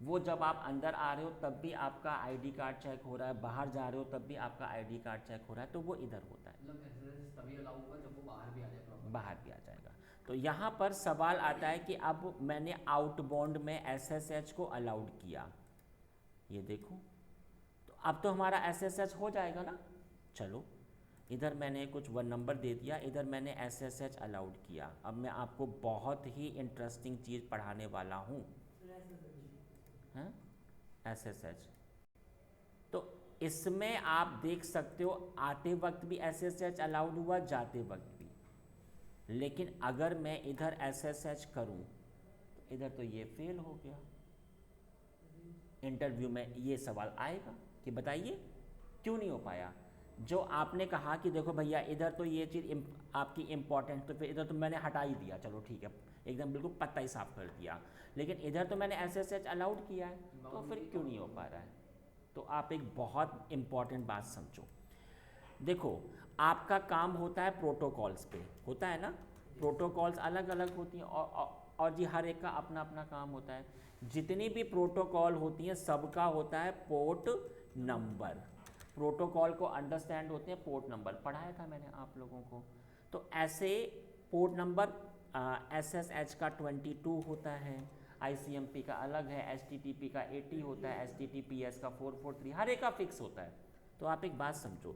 Speaker 1: वो जब आप अंदर आ रहे हो तब भी आपका आईडी कार्ड चेक हो रहा है, बाहर जा रहे हो तब भी आपका आईडी कार्ड चेक हो रहा है, तो वो इधर होता है,
Speaker 2: मतलब SSH तभी अलाउ होगा जब वो बाहर भी आ जाए प्रॉपर।
Speaker 1: बाहर भी आ जाएगा। तो तो यहाँ पर सवाल आता है कि अब मैंने आउटबाउंड में SSH को अलाउड किया, ये देखो, तो अब तो हमारा SSH हो जाएगा ना। चलो इधर मैंने कुछ वन नंबर दे दिया, इधर मैंने SSH अलाउड किया। अब मैं आपको बहुत ही इंटरेस्टिंग चीज़ पढ़ाने वाला हूँ, हैं SSH। तो इसमें आप देख सकते हो आते वक्त भी SSH अलाउड हुआ, जाते वक्त भी। लेकिन अगर मैं इधर SSH करूं तो इधर तो ये फेल हो गया। इंटरव्यू में ये सवाल आएगा कि बताइए क्यों नहीं हो पाया। जो आपने कहा कि देखो भैया इधर तो ये चीज़ आपकी इम्पोर्टेंट, तो फिर इधर तो मैंने हटा ही दिया, चलो ठीक है, एकदम बिल्कुल पत्ता ही साफ कर दिया। लेकिन इधर तो मैंने SSH अलाउड किया है, तो फिर क्यों नहीं हो पा रहा है। तो आप एक बहुत इम्पॉर्टेंट बात समझो। देखो आपका काम होता है प्रोटोकॉल्स पे, होता है ना, प्रोटोकॉल्स अलग अलग होती हैं और जी हर एक का अपना अपना काम होता है। जितनी भी प्रोटोकॉल होती हैं सबका होता है पोर्ट नंबर। प्रोटोकॉल को अंडरस्टैंड होते हैं पोर्ट नंबर, पढ़ाया था मैंने आप लोगों को। तो ऐसे पोर्ट नंबर SSH का 22 होता है, ICMP का अलग है, HTTP का 80 होता है, HTTPS का 443, हर एक का फिक्स होता है। तो आप एक बात समझो,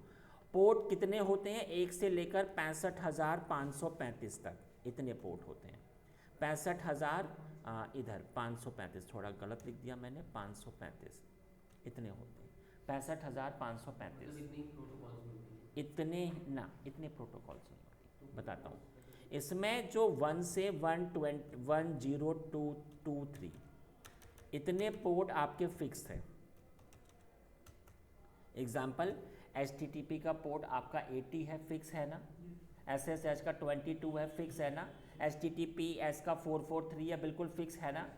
Speaker 1: पोर्ट कितने होते हैं, 1 से लेकर 65,535 तक, इतने पोर्ट होते हैं। 65,000 इधर 535, थोड़ा गलत लिख दिया मैंने, 535 इतने होते हैं, 65,535।
Speaker 2: इतनी प्रोटोकॉल्स मिलती हैं?
Speaker 1: इतने प्रोटोकॉल्स नहीं होती, बताता हूँ। इसमें जो 1 से 10223 इतने पोर्ट आपके फिक्स हैं। एग्जाम्पल, HTTP का पोर्ट आपका 80 है, फिक्स है ना। SSH का 22 है, फिक्स है ना। HTTPS का 443 है, बिल्कुल फिक्स है ना।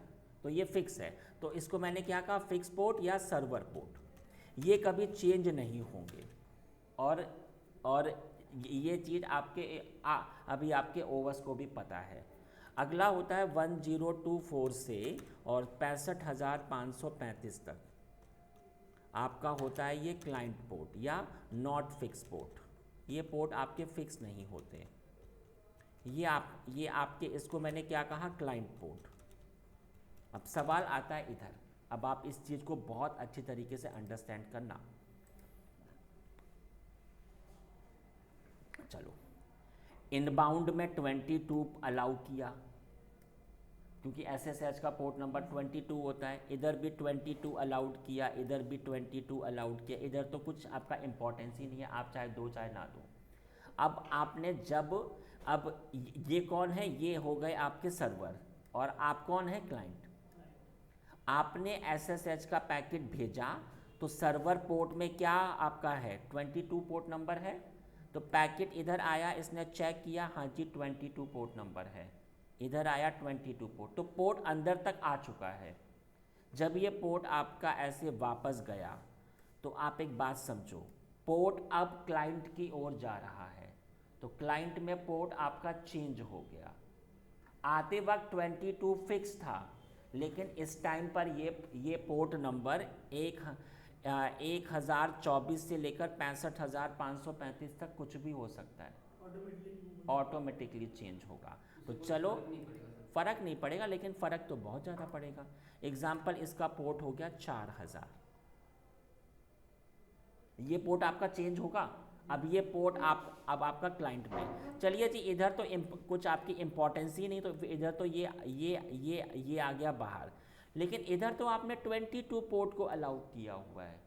Speaker 1: तो ये फिक्स है, तो इसको मैंने क्या कहा, फिक्स पोर्ट या सर्वर पोर्ट। ये कभी चेंज नहीं होंगे। और ये चीज़ आपके अभी आपके ओवर्स को भी पता है। अगला होता है 1024 से और 65,535 तक आपका होता है ये क्लाइंट पोर्ट या नॉट फिक्स पोर्ट। ये पोर्ट आपके फिक्स नहीं होते। ये आपके, इसको मैंने क्या कहा, क्लाइंट पोर्ट। अब सवाल आता है इधर, अब आप इस चीज़ को बहुत अच्छी तरीके से अंडरस्टैंड करना। चलो इनबाउंड में 22 अलाउ किया, क्योंकि SSH का पोर्ट नंबर 22 होता है। इधर भी 22 अलाउड किया, इधर भी 22 अलाउड किया। इधर तो कुछ आपका इम्पोर्टेंस ही नहीं है, आप चाहे दो चाहे ना दो। अब आपने अब ये कौन है, ये हो गए आपके सर्वर, और आप कौन है, क्लाइंट। आपने SSH का पैकेट भेजा तो सर्वर पोर्ट में क्या आपका है, 22 पोर्ट नंबर है। तो पैकेट इधर आया, इसने चेक किया, हाँ जी 22 पोर्ट नंबर है। इधर आया 22 पोर्ट, तो पोर्ट अंदर तक आ चुका है। जब ये पोर्ट आपका ऐसे वापस गया तो आप एक बात समझो, पोर्ट अब क्लाइंट की ओर जा रहा है। तो क्लाइंट में पोर्ट आपका चेंज हो गया। आते वक्त 22 फिक्स था, लेकिन इस टाइम पर ये पोर्ट नंबर 1024 से लेकर 65,535 तक कुछ भी हो सकता है, ऑटोमेटिकली चेंज होगा। तो चलो फ़र्क नहीं पड़ेगा, लेकिन फ़र्क तो बहुत ज़्यादा पड़ेगा। एग्जाम्पल, इसका पोर्ट हो गया 4000, ये पोर्ट आपका चेंज होगा। अब ये पोर्ट अब आपका क्लाइंट में, चलिए जी इधर तो कुछ आपकी इम्पोर्टेंस ही नहीं, तो इधर तो ये आ गया बाहर। लेकिन इधर तो आपने 22 पोर्ट को अलाउ किया हुआ है,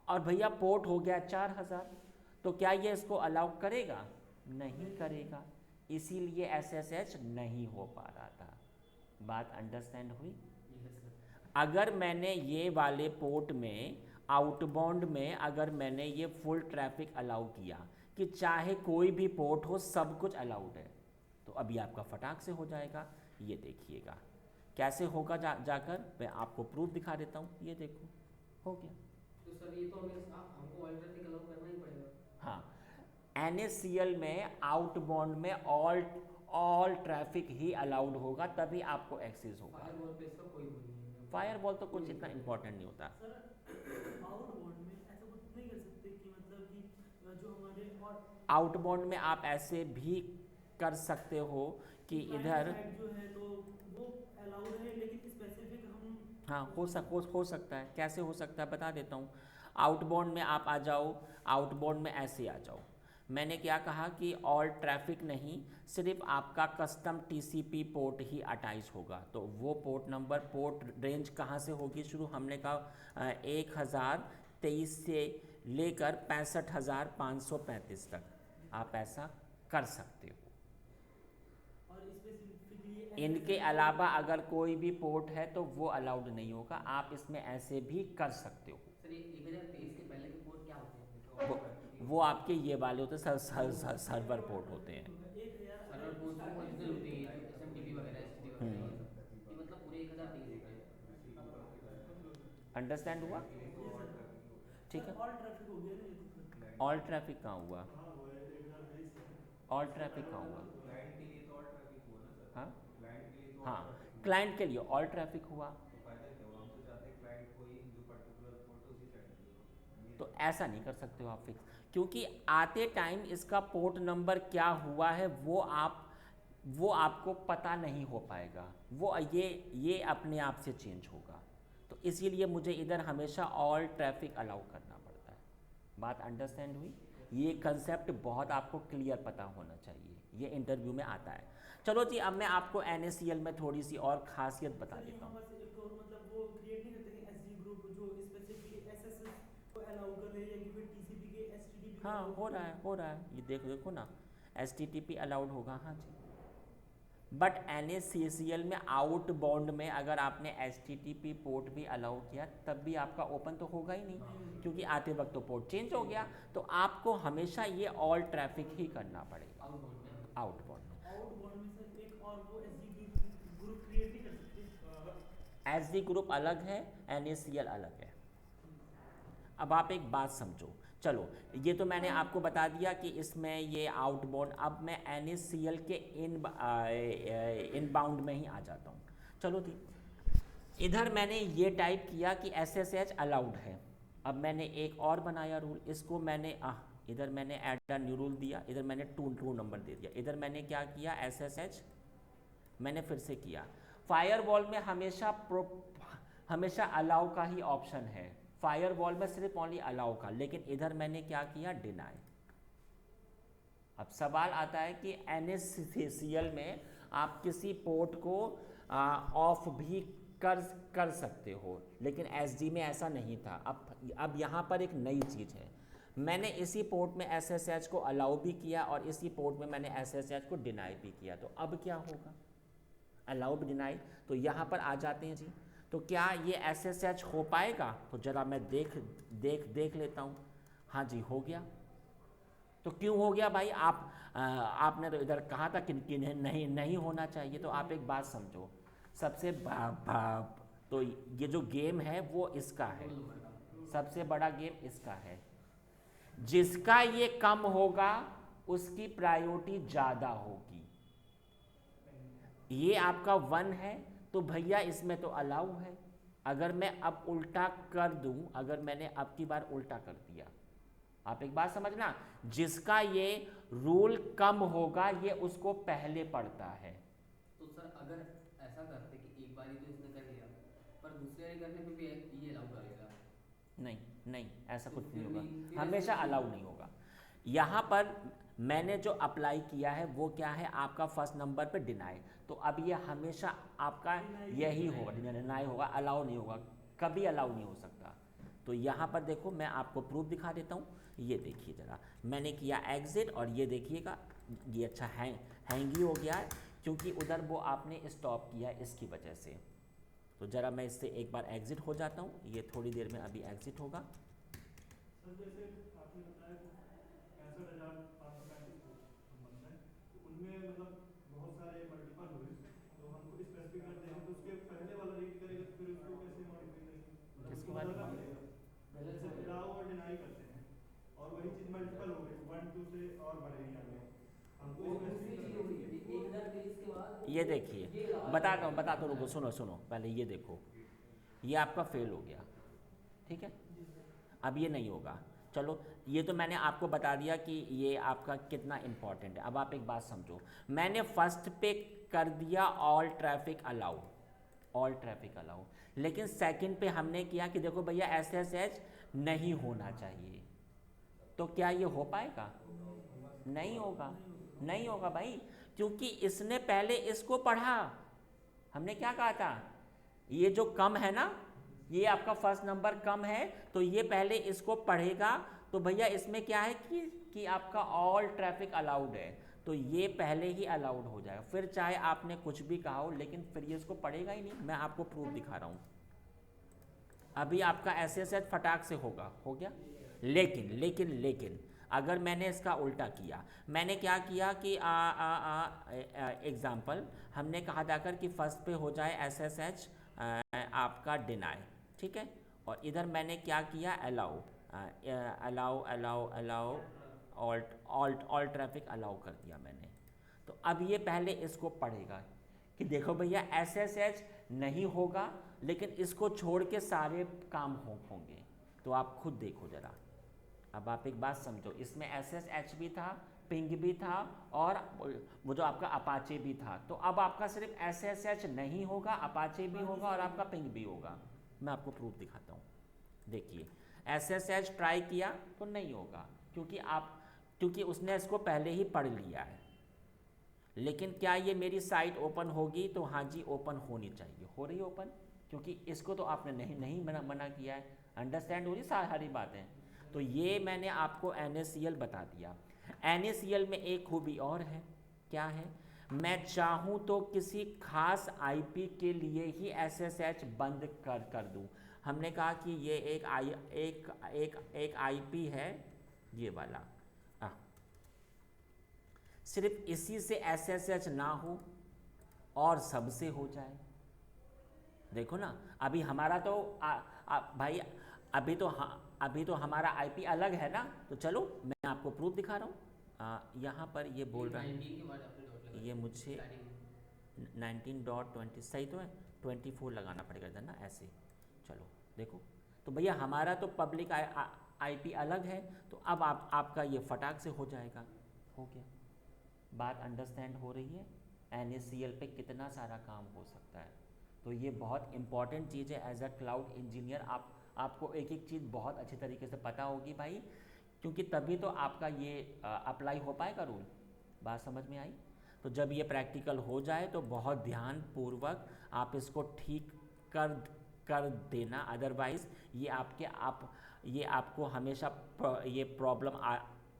Speaker 1: और भैया पोर्ट हो गया 4000, तो क्या ये इसको अलाउ करेगा, नहीं करेगा। इसीलिए SSH नहीं हो पा रहा था। बात अंडरस्टैंड हुई। अगर मैंने ये वाले पोर्ट में आउटबाउंड में अगर मैंने ये फुल ट्रैफिक अलाउ किया कि चाहे कोई भी पोर्ट हो, सब कुछ अलाउड है, तो अभी आपका फटाक से हो जाएगा। ये देखिएगा कैसे होगा, जाकर मैं आपको प्रूफ दिखा देता हूँ। ये देखो हो गया।
Speaker 2: तो सर ये तो हमको ऑल ट्रैफिक अलाउ करना ही पड़ेगा।
Speaker 1: हाँ, NACL में आउटबाउंड में ऑल ट्रैफिक ही अलाउड होगा, तभी आपको एक्सेस होगा।
Speaker 2: फायरवॉल पे इसका कोई वो नहीं है।
Speaker 1: फायरवॉल तो कुछ इतना इंपॉर्टेंट नहीं होता।
Speaker 3: आउटबाउंड में ऐसा कुछ नहीं कर सकते कि मतलब कि जो हमारे और
Speaker 1: आउटबाउंड में आप ऐसे भी कर सकते हो कि
Speaker 3: Blind
Speaker 1: इधर
Speaker 3: side जो है तो वो अलाउड है, लेकिन स्पेसिफिक हम
Speaker 1: हाँ हो सकता है। कैसे हो सकता है बता देता हूँ। आउटबाउंड में आप आ जाओ, आउटबाउंड में ऐसे आ जाओ। मैंने क्या कहा कि ऑल ट्रैफिक नहीं, सिर्फ आपका कस्टम टीसीपी पोर्ट ही अटैच होगा। तो वो पोर्ट नंबर, पोर्ट रेंज कहाँ से होगी शुरू, हमने कहा 1023 से लेकर 65,535 तक आप ऐसा कर सकते हो।
Speaker 3: और स्पेसिफिकली
Speaker 1: इनके अलावा अगर कोई भी पोर्ट है तो वो अलाउड नहीं होगा, आप इसमें ऐसे भी कर सकते हो।
Speaker 2: सर ये 1023 के पहले के पोर्ट क्या होते हैं?
Speaker 1: वो आपके ये वाले होते हैं, सर्वर पोर्ट होते हैं।
Speaker 3: 1000
Speaker 2: सर्वर पोर्ट जो ओरिजिनल होते हैं, जो एसएमटीपी वगैरह, एचटीटीपी वगैरह, ये सब ये मतलब पूरे 1023 होते हैं।
Speaker 1: अंडरस्टैंड हुआ? ठीक है।
Speaker 3: ऑल ट्रैफिक हो गया ना ये तो फिर।
Speaker 1: ऑल ट्रैफिक कहाँ हुआ? ऑल ट्रैफिक कहाँ हुआ?
Speaker 4: क्लाइंट के लिए तो और ट्रैफिक हुआ ना सर।
Speaker 1: हाँ
Speaker 4: क्लाइंट के लिए तो
Speaker 1: हाँ,
Speaker 4: और ट्रैफिक हुआ।
Speaker 1: क्लाइंट के लिए ऑल ट्रैफिक हुआ।
Speaker 4: तो फायदा क्या हुआ? हम तो चाहते हैं क्लाइंट को ही जो पर्टिकुलर पोर्ट है उसी साइड पे।
Speaker 1: तो ऐसा नहीं कर सकते हो आप फिक्स, क्योंकि आते टाइम इसका पोर्ट नंबर क्या हुआ है वो आपको पता नहीं हो पाएगा, वो ये अपने आप से चेंज होगा। तो इसीलिए मुझे इधर हमेशा ऑल ट्रैफिक अलाउ करना पड़ता है। बात अंडरस्टैंड हुई? ये कंसेप्ट बहुत आपको क्लियर पता होना चाहिए, ये इंटरव्यू में आता है। चलो जी, अब मैं आपको NaCl में थोड़ी सी और खासियत बता
Speaker 3: सर
Speaker 1: देता
Speaker 3: यहाँ
Speaker 1: हूँ।
Speaker 3: बस एक और मतलब वो क्रिएट नहीं करते कि एसजी ग्रुप जो स्पेसिफिकली एसएसएस को अलाउ कर रहे हैं, या कि फिर टीसीपी के एचटीटीपी
Speaker 1: हाँ हो रहा है, ये देखो ना, HTTP अलाउड होगा, हाँ जी। बट NaCl में आउटबाउंड में अगर आपने HTTP पोर्ट भी अलाउ किया तब भी आपका ओपन तो होगा ही नहीं, क्योंकि आते वक्त तो पोर्ट चेंज हो गया। तो आपको हमेशा ये ऑल ट्रैफिक ही करना पड़ेगा
Speaker 2: आउटबाउंड में
Speaker 1: आउटबाउंड में।
Speaker 3: आउटबाउंड में सर एक और वो एसजी ग्रुप क्रिएट नहीं कर सकते।
Speaker 1: SD ग्रुप अलग है, NaCl अलग है। अब आप एक बात समझो, चलो ये तो मैंने आपको बता दिया कि इसमें ये आउटबाउंड। अब मैं NaCl के इनबाउंड में ही आ जाता हूँ। चलो जी, इधर मैंने ये टाइप किया कि SSH अलाउड है। अब मैंने एक और बनाया रूल, इसको मैंने इधर मैंने ऐड अ न्यू रूल दिया, इधर मैंने टू नंबर दे दिया। इधर मैंने क्या किया, SSH मैंने फिर से किया। फायरवॉल में हमेशा अलाउ का ही ऑप्शन है, फायरवॉल में सिर्फ ओनली अलाउ का, लेकिन इधर मैंने क्या किया, डिनाई। अब सवाल आता है कि NaCl में आप किसी पोर्ट को ऑफ भी कर सकते हो, लेकिन SG में ऐसा नहीं था। अब यहाँ पर एक नई चीज़ है, मैंने इसी पोर्ट में SSH को अलाउ भी किया और इसी पोर्ट में मैंने SSH को डिनाई भी किया। तो अब क्या होगा, अलाउ डिनाई। तो यहाँ पर आ जाते हैं जी, तो क्या ये SSH हो पाएगा? तो ज़रा मैं देख लेता हूँ। हाँ जी, हो गया। तो क्यों हो गया भाई? आपने तो इधर कहा था कि नहीं होना चाहिए। तो आप एक बात समझो, सबसे तो ये जो गेम है वो इसका है, सबसे बड़ा गेम इसका है। जिसका ये कम होगा उसकी प्रायोरिटी ज़्यादा होगी। ये आपका 1 है तो भैया इसमें तो अलाउ है। अगर मैं अब उल्टा कर दूं, अगर मैंने अब की बार उल्टा कर दिया, आप एक बात समझना, जिसका ये रूल कम होगा ये उसको पहले पड़ता है।
Speaker 2: तो सर अगर ऐसा करते कि एक बार ही तो इसने कर लिया, पर दूसरे बार करने पे भी ये अलाउ करेगा?
Speaker 1: नहीं, ऐसा
Speaker 2: तो
Speaker 1: कुछ नहीं
Speaker 2: फिर
Speaker 1: होगा,
Speaker 2: फिर
Speaker 1: हमेशा
Speaker 2: ऐसा
Speaker 1: अलाउ नहीं होगा। यहाँ पर मैंने जो अप्लाई किया है वो क्या है, आपका फर्स्ट नंबर पे डिनाई। तो अब ये हमेशा आपका यही होगा, डिनाई होगा, अलाउ नहीं होगा, कभी अलाउ नहीं हो सकता। तो यहाँ पर देखो, मैं आपको प्रूफ दिखा देता हूँ। ये देखिए ज़रा, मैंने किया एग्जिट और ये देखिएगा, ये अच्छा हैंग ही हो गया है, क्योंकि उधर वो आपने स्टॉप किया है इसकी वजह से। तो ज़रा मैं इससे एक बार एग्जिट हो जाता हूँ, ये थोड़ी देर में अभी एग्जिट होगा।
Speaker 5: सर जैसे आपने बताया 65,535 संबंध है, तो उनमें मतलब बहुत सारे मल्टीपल हुए, तो हमको स्पेसिफिक कर देंगे तो उसके पहले वाला रीड करेगा, तो फिर उसको कैसे मॉडिफाई करेंगे? मतलब
Speaker 1: किसके
Speaker 5: उसको
Speaker 1: बारे
Speaker 5: बदलना
Speaker 1: में?
Speaker 5: पड़ेगा। जैसे अलाउ और डिनाई करते हैं और वही चीज़ मल्टीपल हो गई, 1 2 से और बढ़ेगी आगे, हमको
Speaker 2: वो दूसरी चीज होगी, 1023 के बाद
Speaker 1: ये देखिए, बताता हूँ रुको, सुनो पहले ये देखो, ये आपका फेल हो गया, ठीक है। अब ये नहीं होगा। चलो ये तो मैंने आपको बता दिया कि ये आपका कितना इम्पोर्टेंट है। अब आप एक बात समझो, मैंने फर्स्ट पे कर दिया all traffic allow, all traffic allow, लेकिन सेकंड पे हमने किया कि देखो भैया SSH नहीं होना चाहिए, तो क्या ये हो पाएगा? नहीं होगा, नहीं होगा भाई, क्योंकि इसने पहले इसको पढ़ा। हमने क्या कहा था, ये जो कम है ना, ये आपका फर्स्ट नंबर कम है, तो ये पहले इसको पढ़ेगा। तो भैया इसमें क्या है कि आपका ऑल ट्रैफिक अलाउड है, तो ये पहले ही अलाउड हो जाएगा। फिर चाहे आपने कुछ भी कहा हो, लेकिन फिर ये इसको पढ़ेगा ही नहीं। मैं आपको प्रूफ दिखा रहा हूँ। अभी आपका SSH फटाक से होगा, हो गया। लेकिन लेकिन लेकिन अगर मैंने इसका उल्टा किया, मैंने क्या किया कि एग्जाम्पल हमने कहा जाकर कि फर्स्ट पे हो जाए SSH आपका डिनाई, ठीक है, और इधर मैंने क्या किया, allow allow allow allow all traffic allow कर दिया मैंने। तो अब ये पहले इसको पढ़ेगा कि देखो भैया SSH नहीं होगा, लेकिन इसको छोड़ के सारे काम होंगे। तो आप खुद देखो जरा, अब आप एक बात समझो, इसमें SSH भी था, पिंग भी था, और वो जो आपका अपाचे भी था। तो अब आपका सिर्फ SSH नहीं होगा, अपाचे भी होगा और आपका पिंग भी होगा। मैं आपको प्रूफ दिखाता हूँ। देखिए SSH ट्राई किया तो नहीं होगा, क्योंकि उसने इसको पहले ही पढ़ लिया है। लेकिन क्या ये मेरी साइट ओपन होगी? तो हाँ जी, ओपन होनी चाहिए। हो रही है ओपन, क्योंकि इसको तो आपने नहीं मना किया है। अंडरस्टैंड हो रही सारी बातें। तो ये मैंने आपको NaCl बता दिया। NaCl में एक खूबी और है, क्या है, मैं चाहूँ तो किसी खास IP के लिए ही SSH बंद कर दूँ। हमने कहा कि ये एक IP है, ये वाला, सिर्फ इसी से SSH ना हो और सबसे हो जाए। देखो ना, अभी हमारा तो भाई अभी तो हमारा IP अलग है ना। तो चलो मैं आपको प्रूफ दिखा रहा हूँ। यहाँ पर ये बोल रहा है, ये मुझे 19.20 सही तो है, 24 लगाना पड़ेगा इधर ना, ऐसे। चलो देखो, तो भैया हमारा तो पब्लिक IP अलग है, तो अब आपका ये फटाक से हो जाएगा। हो गया, बात अंडरस्टैंड हो रही है। NaCl पे कितना सारा काम हो सकता है। तो ये बहुत इंपॉर्टेंट चीज़ है। एज अ क्लाउड इंजीनियर आपको एक एक चीज़ बहुत अच्छी तरीके से पता होगी भाई, क्योंकि तभी तो आपका ये अप्लाई हो पाएगा रूल। बात समझ में आई? तो जब ये प्रैक्टिकल हो जाए तो बहुत ध्यानपूर्वक आप इसको ठीक कर देना, अदरवाइज़ ये आपको हमेशा ये प्रॉब्लम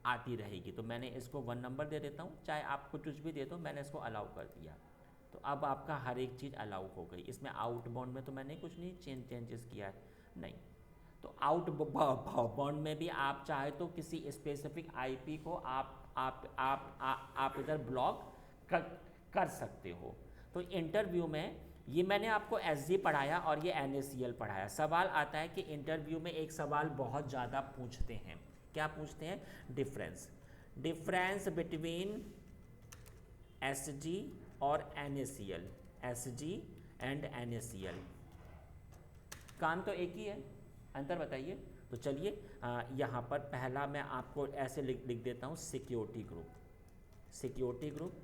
Speaker 1: आती रहेगी। तो मैंने इसको 1 नंबर दे देता हूँ, चाहे आपको कुछ भी दे दो, मैंने इसको अलाउ कर दिया। तो अब आपका हर एक चीज़ अलाउ हो गई। इसमें आउटबाउंड में तो मैंने कुछ नहीं चेंजेस किया है, नहीं। तो आउटबाउंड में भी आप चाहे तो किसी स्पेसिफिक IP को आप इधर ब्लॉक कर सकते हो। तो इंटरव्यू में ये मैंने आपको SG पढ़ाया और ये NaCl पढ़ाया। सवाल आता है कि इंटरव्यू में एक सवाल बहुत ज़्यादा पूछते हैं, क्या पूछते हैं? डिफरेंस बिटवीन SG और NaCl, SG एंड NaCl, काम तो एक ही है, अंतर बताइए। तो चलिए यहाँ पर पहला मैं आपको ऐसे लिख देता हूँ, सिक्योरिटी ग्रुप,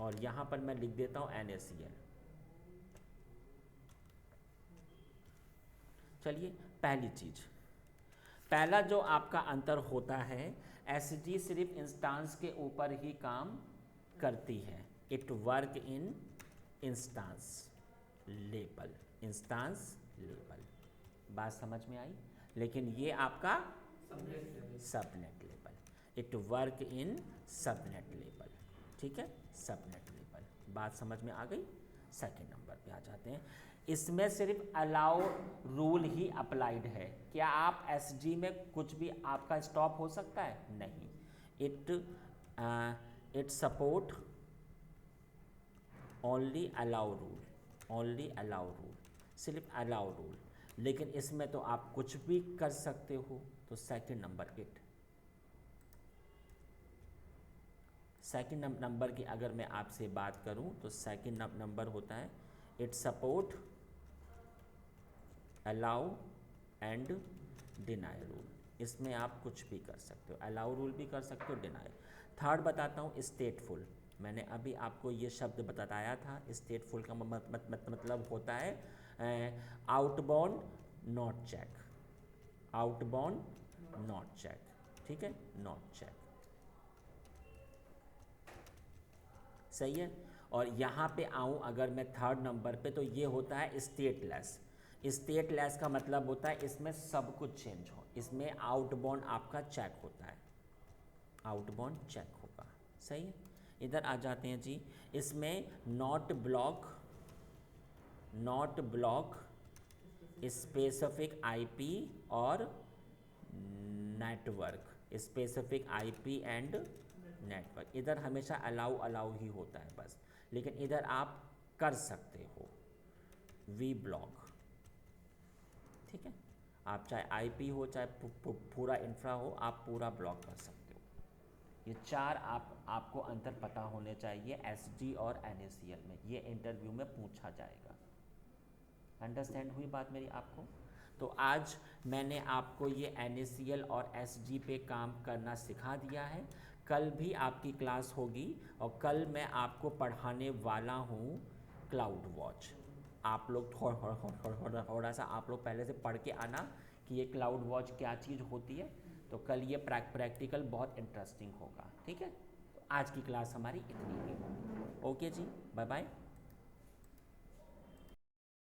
Speaker 1: और यहाँ पर मैं लिख देता हूँ NaCl। चलिए, पहली चीज़, पहला जो आपका अंतर होता है, SG सिर्फ इंस्टांस के ऊपर ही काम करती है। It work in instance level, बात समझ में आई? लेकिन ये आपका subnet level, it work in subnet level, ठीक है, सबनेट लेवल। बात समझ में आ गई? सेकेंड नंबर पे आ जाते हैं। इसमें सिर्फ अलाउ रूल ही अप्लाइड है। क्या आप SG में कुछ भी आपका स्टॉप हो सकता है? नहीं। It support only allow rule, सिर्फ अलाउ रूल। लेकिन इसमें तो आप कुछ भी कर सकते हो। तो सेकंड नंबर की अगर मैं आपसे बात करूं तो सेकंड नंबर होता है it support allow and deny rule. इसमें आप कुछ भी कर सकते हो, अलाउ रूल भी कर सकते हो, डिनाई। थर्ड बताता हूँ स्टेटफुल। मैंने अभी आपको ये शब्द बताया था। स्टेटफुल का मतलब होता है outbound not check, outbound not check, ठीक है, नॉट चेक, सही है। और यहाँ पे आऊँ अगर मैं थर्ड नंबर पे, तो ये होता है स्टेटलेस। स्टेटलेस का मतलब होता है इसमें सब कुछ चेंज हो, इसमें आउटबाउंड आपका चेक होता है, आउटबाउंड चेक होगा, सही है। इधर आ जाते हैं जी, इसमें नॉट ब्लॉक स्पेसिफिक आईपी और network, specific IP and network. इधर हमेशा अलाउ ही होता है बस, लेकिन इधर आप कर सकते हो वी ब्लॉक, ठीक है। आप चाहे आईपी हो चाहे पूरा इंफ्रा हो, आप पूरा ब्लॉक कर सकते हो। ये चार आपको अंतर पता होने चाहिए एसडी और एनएसीएल में, ये इंटरव्यू में पूछा जाएगा। अंडरस्टैंड हुई बात मेरी आपको? तो आज मैंने आपको ये एनएसीएल और एसडी पे काम करना सिखा दिया है। कल भी आपकी क्लास होगी और कल मैं आपको पढ़ाने वाला हूँ क्लाउड वॉच। आप लोग थोड़ा सा आप लोग पहले से पढ़ के आना कि ये क्लाउड वॉच क्या चीज़ होती है, तो कल ये प्रैक्टिकल बहुत इंटरेस्टिंग होगा, ठीक है। तो आज की क्लास हमारी इतनी ही होगी। ओके जी, बाय बाय।